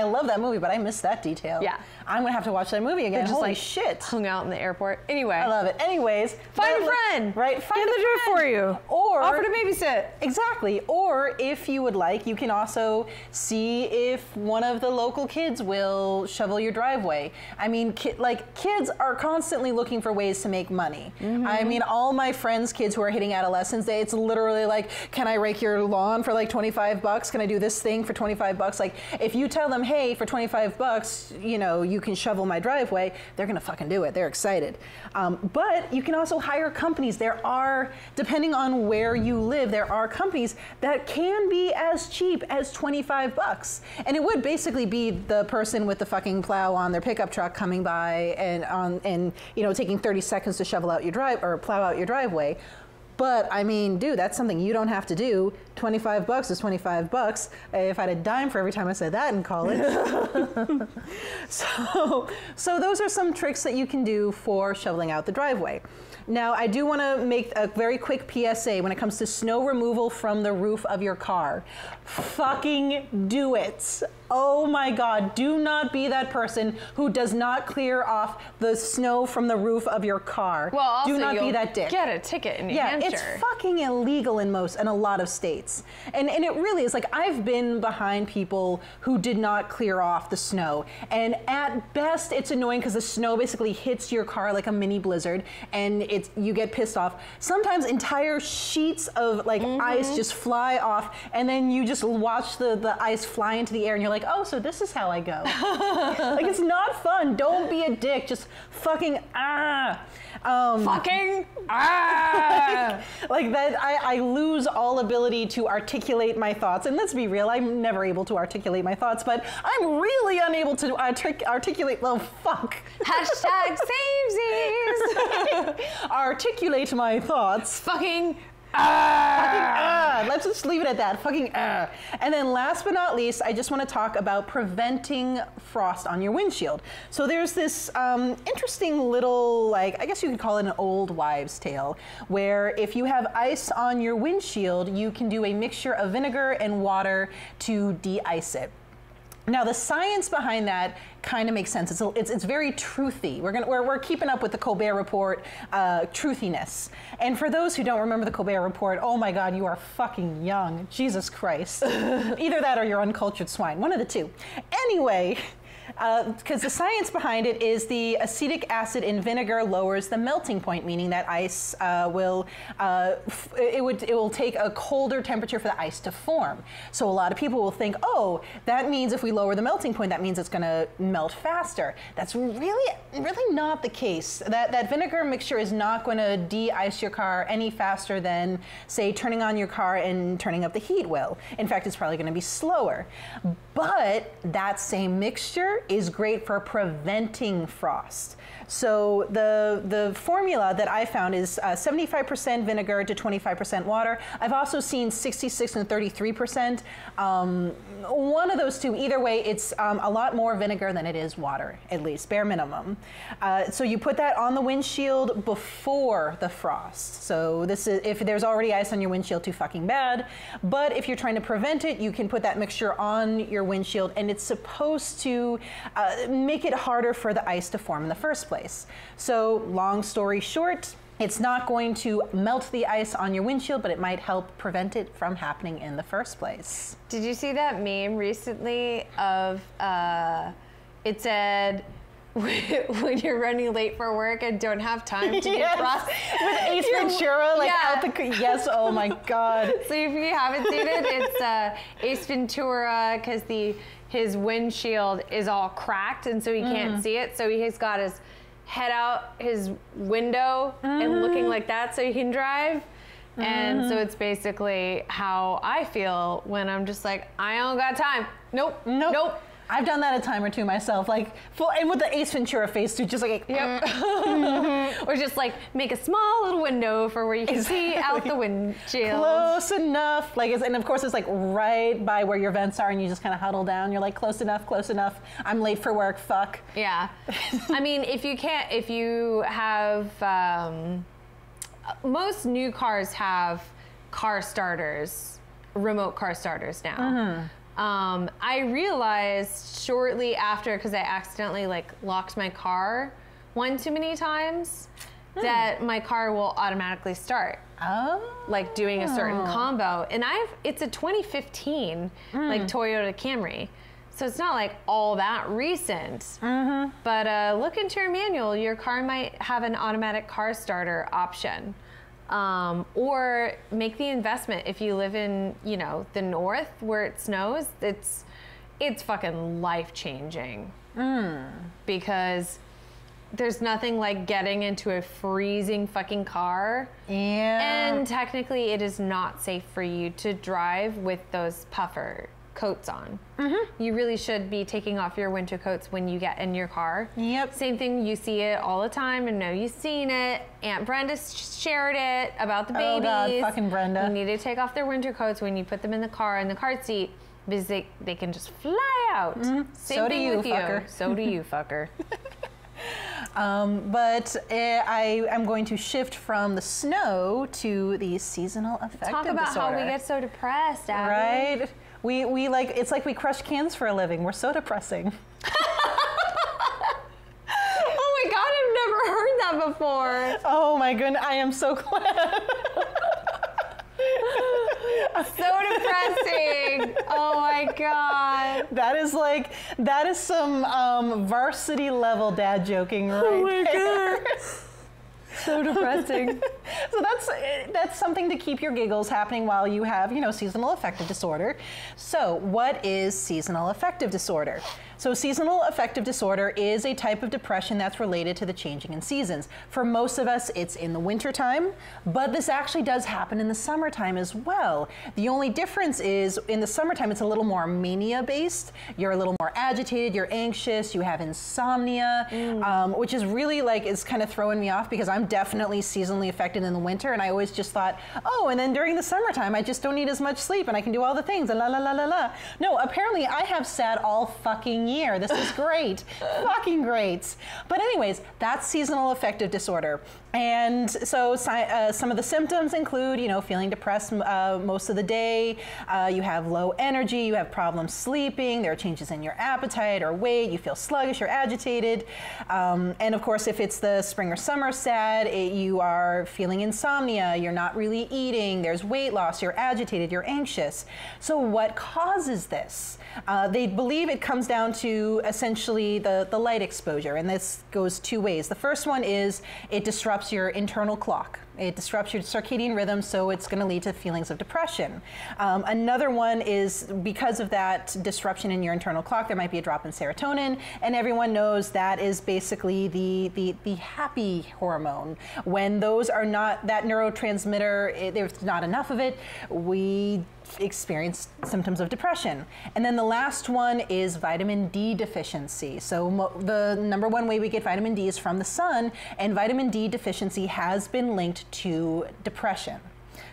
love that movie, but I missed that detail. Yeah. I'm going to have to watch that movie again. Just Holy like shit. Hung out in the airport. Anyway. I love it. Anyways. Find a friend. Right. Find a friend. Do it for you. Or offer to babysit. Exactly. Or if you would like, you can also see if one of the local kids will shovel your driveway. I mean, kids are constantly looking for ways to make money. I mean, all my friends' kids who are hitting adolescence, it's literally like, can I rake your lawn? on for like 25 bucks? Can I do this thing for 25 bucks? Like, if you tell them, hey, for 25 bucks, you know, you can shovel my driveway, they're gonna fucking do it. They're excited. But you can also hire companies. There are, depending on where you live, there are companies that can be as cheap as 25 bucks. And it would basically be the person with the fucking plow on their pickup truck coming by and you know, taking 30 seconds to shovel out your plow out your driveway. But I mean, dude, that's something you don't have to do. 25 bucks is 25 bucks. If I had a dime for every time I said that in college. So those are some tricks that you can do for shoveling out the driveway. Now, I do want to make a very quick PSA when it comes to snow removal from the roof of your car. Fucking do it. Oh my God, do not be that person who does not clear off the snow from the roof of your car. Well, also do not be that dick. Get a ticket in New Hampshire. It's fucking illegal in a lot of states. And it really is. Like, I've been behind people who did not clear off the snow. And at best, it's annoying because the snow basically hits your car like a mini blizzard and you get pissed off. Sometimes entire sheets of like ice just fly off, and then you just watch the ice fly into the air and you're like, oh, so this is how I go. Like, it's not fun. Don't be a dick. Just fucking like that, I lose all ability to articulate my thoughts. And let's be real, I'm never able to articulate my thoughts, but I'm really unable to articulate, well, fuck. Hashtag samesies. Articulate my thoughts. Fucking Let's just leave it at that. And then last but not least, I just want to talk about preventing frost on your windshield. So there's this interesting little, like, I guess you could call it an old wives' tale, where if you have ice on your windshield, you can do a mixture of vinegar and water to de-ice it. Now, the science behind that kind of makes sense. It's very truthy. We're keeping up with the Colbert Report truthiness. And for those who don't remember the Colbert Report, oh my God, you are fucking young. Jesus Christ. Either that or you're uncultured swine. One of the two. Anyway, because the science behind it is the acetic acid in vinegar lowers the melting point, meaning that ice will take a colder temperature for the ice to form. So a lot of people will think, oh, that means if we lower the melting point, that means it's going to melt faster. That's really not the case. That vinegar mixture is not going to de-ice your car any faster than, say, turning on your car and turning up the heat will. In fact, it's probably going to be slower. But that same mixture is great for preventing frost. So the formula that I found is 75% vinegar to 25% water. I've also seen 66 and 33%. One of those two, either way, it's a lot more vinegar than it is water, at least, bare minimum. So you put that on the windshield before the frost. So this is, if there's already ice on your windshield, too fucking bad. But if you're trying to prevent it, you can put that mixture on your windshield, and it's supposed to make it harder for the ice to form in the first place. So long story short, it's not going to melt the ice on your windshield, but it might help prevent it from happening in the first place. Did you see that meme recently of, it said, when you're running late for work and don't have time to get frost. With Ace Ventura, like out the, yes, oh my God. So if you haven't seen it, it's Ace Ventura, because his windshield is all cracked and so he can't see it. So he's got his head out his window and looking like that so he can drive. And so it's basically how I feel when I'm just like, I don't got time. Nope. I've done that a time or two myself, like and with the Ace Ventura face too, just like or just like make a small little window for where you can see out the windshield. Close enough, like and of course it's like right by where your vents are, and you just kind of huddle down. You're like close enough. I'm late for work. Fuck. Yeah, I mean if you have most new cars have car starters, remote car starters now. I realized shortly after, because I accidentally like locked my car one too many times, that my car will automatically start. Like doing a certain combo. And it's a 2015 like Toyota Camry. So it's not like all that recent. But look into your manual. Your car might have an automatic car starter option. Or make the investment. If you live in, you know, the north where it snows, it's fucking life-changing. Because there's nothing like getting into a freezing fucking car. Yeah. And technically it is not safe for you to drive with those puffer coats on. You really should be taking off your winter coats when you get in your car. Yep. Same thing, you see it all the time, and know you've seen it. Aunt Brenda shared it about the babies. Oh God, fucking Brenda. You need to take off their winter coats when you put them in the car, in the car seat, because they can just fly out. Same So do thing you, with fucker. you. So do you, fucker. But I am going to shift from the snow to the seasonal affective Talk about disorder. how we get so depressed, Abby. Right? We like, it's like we crush cans for a living. We're so depressing. Oh my God, I've never heard that before. Oh my goodness, I am so glad. So depressing. Oh my God. That is some varsity level dad joking right there. So depressing. So that's something to keep your giggles happening while you have, you know, seasonal affective disorder. So what is seasonal affective disorder? So seasonal affective disorder is a type of depression that's related to the changing in seasons. For most of us, it's in the wintertime, but this actually does happen in the summertime as well. The only difference is in the summertime, it's a little more mania-based. You're a little more agitated, you're anxious, you have insomnia, which is really like, is kind of throwing me off because I'm definitely seasonally affected in the winter, and I always just thought, oh, and then during the summertime, I just don't need as much sleep and I can do all the things and la la la la la. No, apparently I have sad all fucking year. This is great. Fucking great. But anyways, that's seasonal affective disorder. And so some of the symptoms include, you know, feeling depressed most of the day, you have low energy, you have problems sleeping, there are changes in your appetite or weight, you feel sluggish or agitated. And of course, if it's the spring or summer sad, you are feeling insomnia, you're not really eating, there's weight loss, you're agitated, you're anxious. So what causes this? They believe it comes down to essentially the light exposure, and this goes two ways. The first one is it disrupts your internal clock. It disrupts your circadian rhythm, so it's going to lead to feelings of depression. Another one is because of that disruption in your internal clock, there might be a drop in serotonin, and everyone knows that is basically the happy hormone. When those are not, that neurotransmitter, there's not enough of it, we experience symptoms of depression. And then the last one is vitamin D deficiency. So the number one way we get vitamin D is from the sun, and vitamin D deficiency has been linked to depression.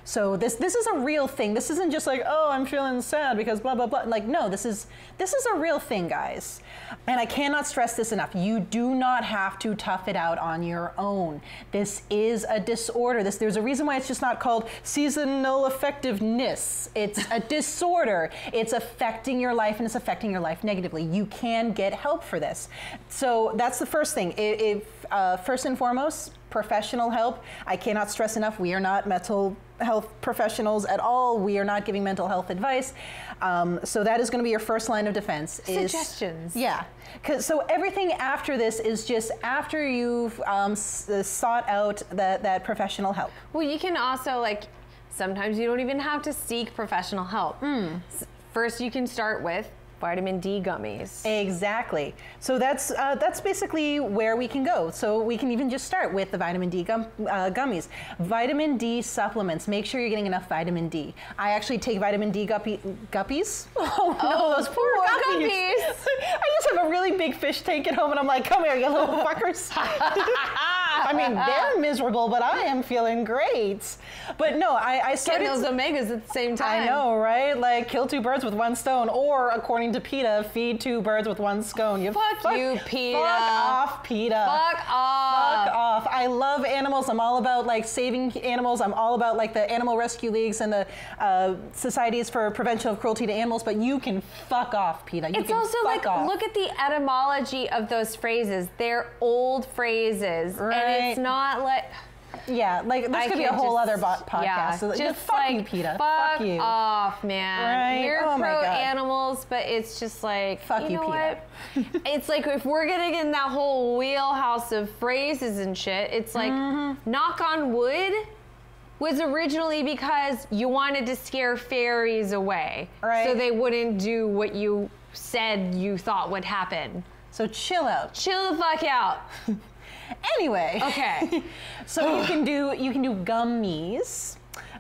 So this is a real thing. This isn't just like, oh, I'm feeling sad because blah, blah, blah. Like, no, this is a real thing, guys. And I cannot stress this enough. You do not have to tough it out on your own. This is a disorder. There's a reason why it's just not called seasonal affectiveness. It's a disorder. It's affecting your life, and it's affecting your life negatively. You can get help for this. So that's the first thing. First and foremost, professional help. I cannot stress enough, we are not mental health professionals at all. We are not giving mental health advice. So that is going to be your first line of defense. Suggestions. Yeah. So everything after this is just after you've sought out that professional help. Well, you can also, like, sometimes you don't even have to seek professional help. First, you can start with vitamin D gummies. Exactly. So that's basically where we can go. So we can even just start with the vitamin D gummies. Vitamin D supplements. Make sure you're getting enough vitamin D. I actually take vitamin D guppies. Oh no, those poor guppies. I just have a really big fish tank at home, and I'm like, come here, you little fuckers. I mean, they're miserable, but I am feeling great. But no, I started... Getting those omegas at the same time. I know, right? Like, kill two birds with one stone, or according to PETA, feed two birds with one scone. Fuck you, PETA. Fuck off, PETA. Fuck off. Fuck off. I love animals. I'm all about, like, saving animals. I'm all about, like, the animal rescue leagues and the societies for prevention of cruelty to animals, but you can fuck off, PETA. You it's can also fuck like, off. look at the etymology of those phrases. They're old phrases. Right. And it's not like... Yeah, like, this could be a whole other podcast. Yeah, so, just fuck like, you, PETA. Fuck you. off, man. Right? We're Oh my pro God. animals, but it's just like, Fuck you, know PETA. what? It's like, if we're getting in that whole wheelhouse of phrases and shit, it's like, knock on wood, was originally because you wanted to scare fairies away. Right. So they wouldn't do what you said you thought would happen. So chill out. Chill the fuck out. Anyway. Okay. So you can do gummies.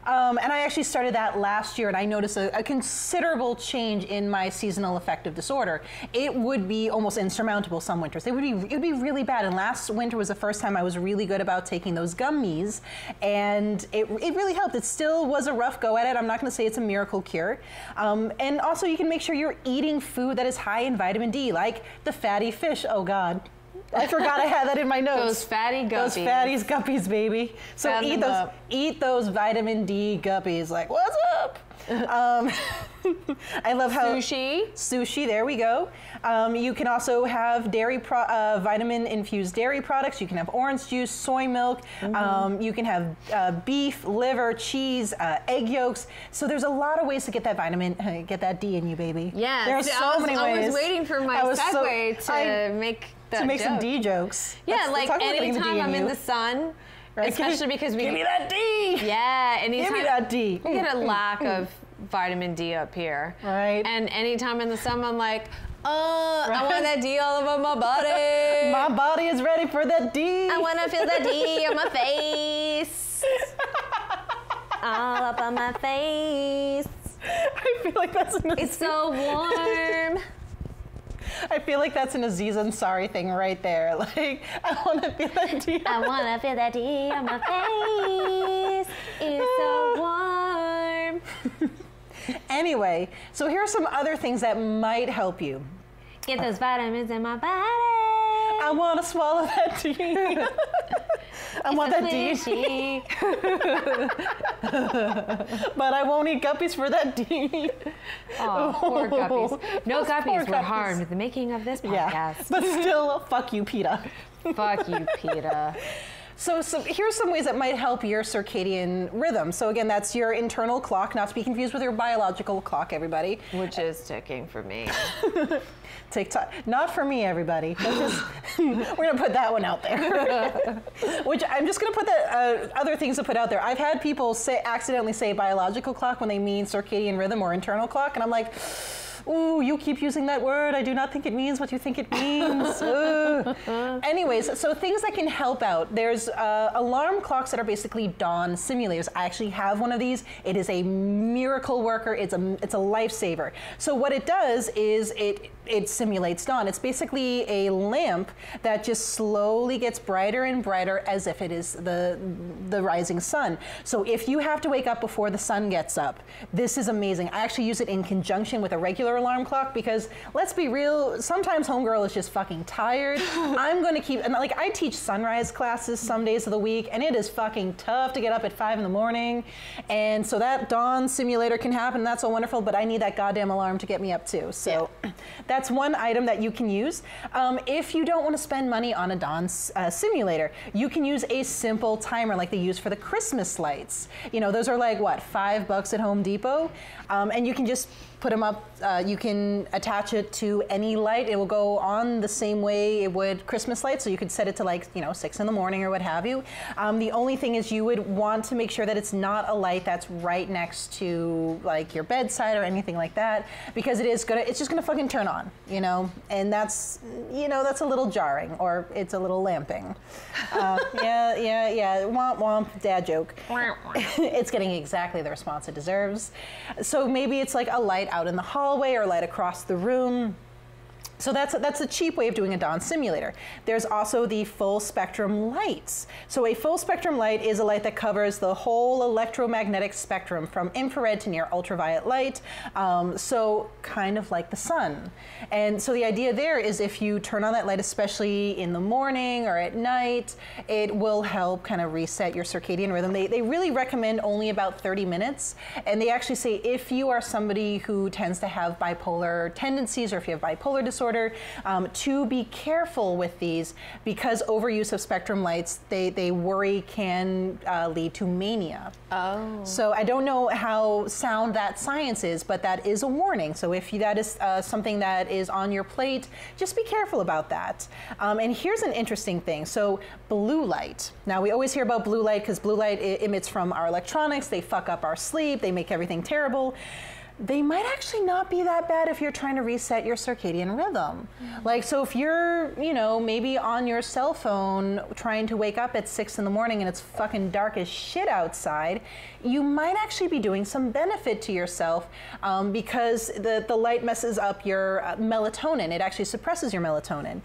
And I actually started that last year, and I noticed a considerable change in my seasonal affective disorder. It would be almost insurmountable some winters. It would be really bad. And last winter was the first time I was really good about taking those gummies, and it really helped. It still was a rough go at it. I'm not going to say it's a miracle cure. And also, you can make sure you're eating food that is high in vitamin D, like the fatty fish. Oh God. I forgot I had that in my notes. Those fatty guppies. Those fatties guppies, baby. So eat those vitamin D guppies. Like, what's up? I love how sushi. There we go. You can also have vitamin infused dairy products. You can have orange juice, soy milk. You can have beef, liver, cheese, egg yolks. So there's a lot of ways to get that vitamin, get that D in you, baby. Yeah. There are so many ways. I was waiting for my segue to make that to make joke. some D jokes. Yeah, like anytime I'm in the sun, right? Especially because we give me that D. Yeah, anytime give me that D. We get a lack of vitamin D up here. Right. And anytime in the sun, I'm like, I want that D all over my body. My body is ready for that D. I want to feel that D on my face. All up on my face. I feel like that's it's so warm. I feel like that's an Aziz Ansari thing right there. Like, I want to feel that D. I want to feel that D on my face. It's so warm. Anyway, so here are some other things that might help you. Get those vitamins in my body. I want to swallow that D. I want that D. But I won't eat guppies for that D. Oh, poor guppies. No guppies were harmed in the making of this podcast. Yeah, but still, fuck you, PETA. Fuck you, PETA. So here's some ways that might help your circadian rhythm. So again, that's your internal clock, not to be confused with your biological clock, everybody. Which is ticking for me. Take time. Not for me, everybody. We're gonna put that one out there. Which I'm just gonna put that other things to put out there. I've had people accidentally say biological clock when they mean circadian rhythm or internal clock, and I'm like, ooh, you keep using that word. I do not think it means what you think it means. Anyways, so things that can help out. There's alarm clocks that are basically dawn simulators. I actually have one of these. It is a miracle worker. It's a lifesaver. So what it does is it simulates dawn. It's basically a lamp that just slowly gets brighter and brighter as if it is the rising sun. So if you have to wake up before the sun gets up, this is amazing. I actually use it in conjunction with a regular alarm clock because, let's be real, sometimes homegirl is just fucking tired. I'm going to keep, and like I teach sunrise classes some days of the week, and it is fucking tough to get up at 5 in the morning. And so that dawn simulator can happen, that's so wonderful, but I need that goddamn alarm to get me up too. So that's one item that you can use. If you don't want to spend money on a dawn simulator, you can use a simple timer like they use for the Christmas lights. You know, those are like, what, $5 at Home Depot? And you can just put them up. You can attach it to any light. It will go on the same way it would Christmas lights. So you could set it to, like, 6 in the morning or what have you. The only thing is you would want to make sure that it's not a light that's right next to like your bedside or anything like that, because it's just gonna fucking turn on, and that's a little jarring, or it's a little lamping. Yeah. Womp womp, dad joke. It's getting exactly the response it deserves. So maybe it's like a light out in the hallway or light across the room. So that's a cheap way of doing a dawn simulator. There's also the full spectrum lights. So a full spectrum light is a light that covers the whole electromagnetic spectrum from infrared to near ultraviolet light, so kind of like the sun. And so the idea there is if you turn on that light, especially in the morning or at night, it will help kind of reset your circadian rhythm. They really recommend only about 30 minutes. And they actually say if you are somebody who tends to have bipolar tendencies, or if you have bipolar disorder, disorder, to be careful with these because overuse of spectrum lights, they worry can lead to mania. Oh. So I don't know how sound that science is, but that is a warning. So if that is something that is on your plate, just be careful about that. And here's an interesting thing. So blue light. Now we always hear about blue light because blue light emits from our electronics. They fuck up our sleep. They make everything terrible. They might actually not be that bad if you're trying to reset your circadian rhythm. Like, so if you're, you know, maybe on your cell phone trying to wake up at 6 in the morning and it's fucking dark as shit outside, you might actually be doing some benefit to yourself because the light messes up your melatonin. It actually suppresses your melatonin.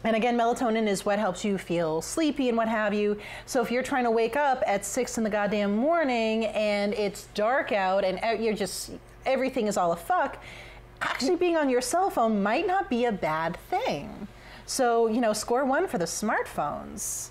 And again, melatonin is what helps you feel sleepy and what have you. So if you're trying to wake up at 6 in the goddamn morning and it's dark out and you're just, everything is all a fuck, actually being on your cell phone might not be a bad thing. So, you know, score 1 for the smartphones.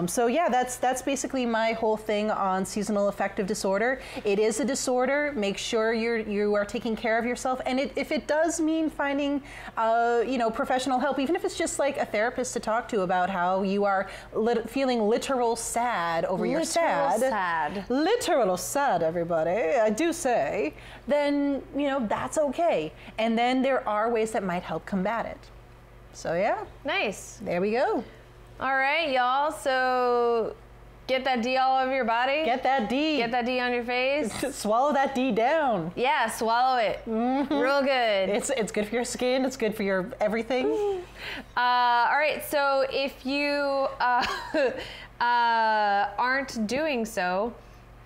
So yeah, that's basically my whole thing on seasonal affective disorder. It is a disorder. Make sure you are taking care of yourself, and if it does mean finding, you know, professional help, even if it's just like a therapist to talk to about how you are feeling literal sad over your literal sad, everybody, I do say, then you know that's okay. And then there are ways that might help combat it. So yeah, nice. There we go. All right, y'all. So get that D all over your body. Get that D. Get that D on your face. Swallow that D down. Yeah, swallow it. Real good. It's good for your skin. It's good for your everything. All right. So if you aren't doing so,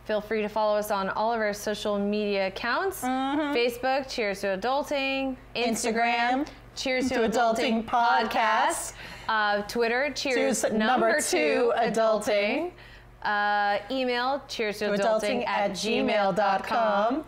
feel free to follow us on all of our social media accounts. Facebook, Cheers to Adulting. Instagram, Cheers to Adulting Podcast. Twitter, Cheers number 2 Adulting. Email, cheers to adulting at gmail.com.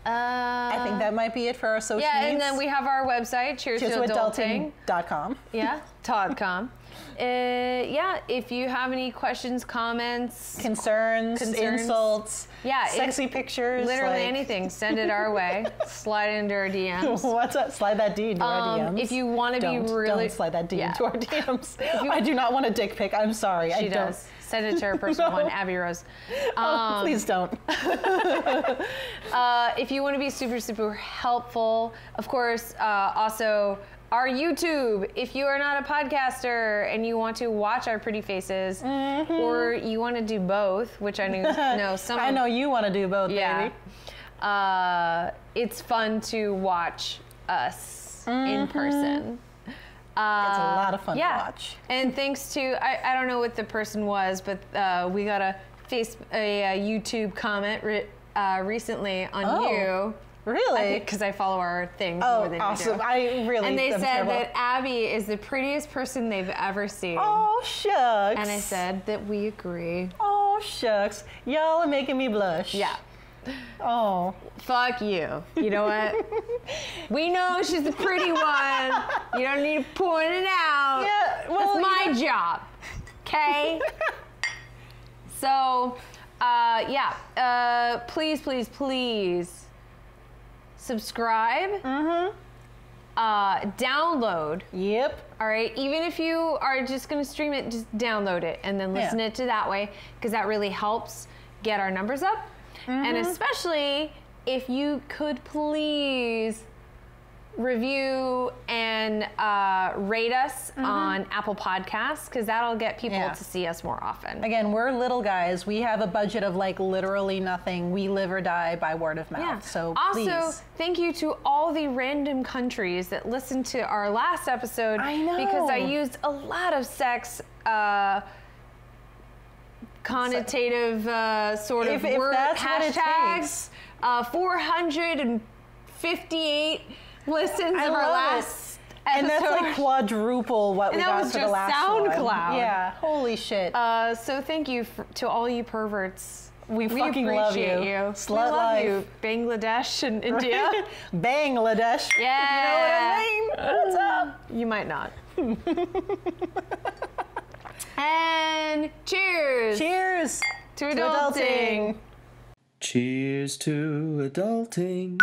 I think that might be it for our social Yeah, needs. and then we have our website, cheers to adulting.com. Yeah, .com. Yeah, if you have any questions, comments, concerns, insults, yeah, sexy pictures, literally anything, send it our way. Slide into our DMs. What's up? Slide that D into our DMs. If you want to be really... Don't slide that D into our DMs. I do not want a dick pic. I'm sorry. She does. Send it to her personal one, Abby Rose. Please don't. If you want to be super, super helpful, of course, also... our YouTube, if you are not a podcaster and you want to watch our pretty faces, or you want to do both, which I know some. I know you want to do both, baby. It's fun to watch us in person. It's a lot of fun to watch. And thanks to I don't know what the person was, but we got a YouTube comment recently on you. Really? Because I follow our things more than awesome. you do. I really And they said terrible. that Abby is the prettiest person they've ever seen. Oh, shucks. And I said that we agree. Oh, shucks. Y'all are making me blush. Yeah. Oh. Fuck you. You know what? We know she's the pretty one. You don't need to point it out. Yeah, well, that's my job. Okay? So, please, please, please subscribe. Download. Yep. All right. Even if you are just going to stream it, just download it and then listen it to that way, because that really helps get our numbers up. And especially if you could please review and rate us on Apple Podcasts, because that'll get people to see us more often. Again, we're little guys. We have a budget of like literally nothing. We live or die by word of mouth. Yeah. So also, please. thank you to all the random countries that listened to our last episode. I know. Because I used a lot of sex connotative sort of if word that's hashtags. 458 listens of our last episode. And that's like quadruple what we got for the last SoundCloud. one. Yeah, holy shit. So thank you to all you perverts. We fucking love you. Slut we love life. You. Bangladesh and India. Bangladesh. Yeah. You know what I mean? What's up? You might not. And cheers. Cheers to adulting. Cheers to adulting.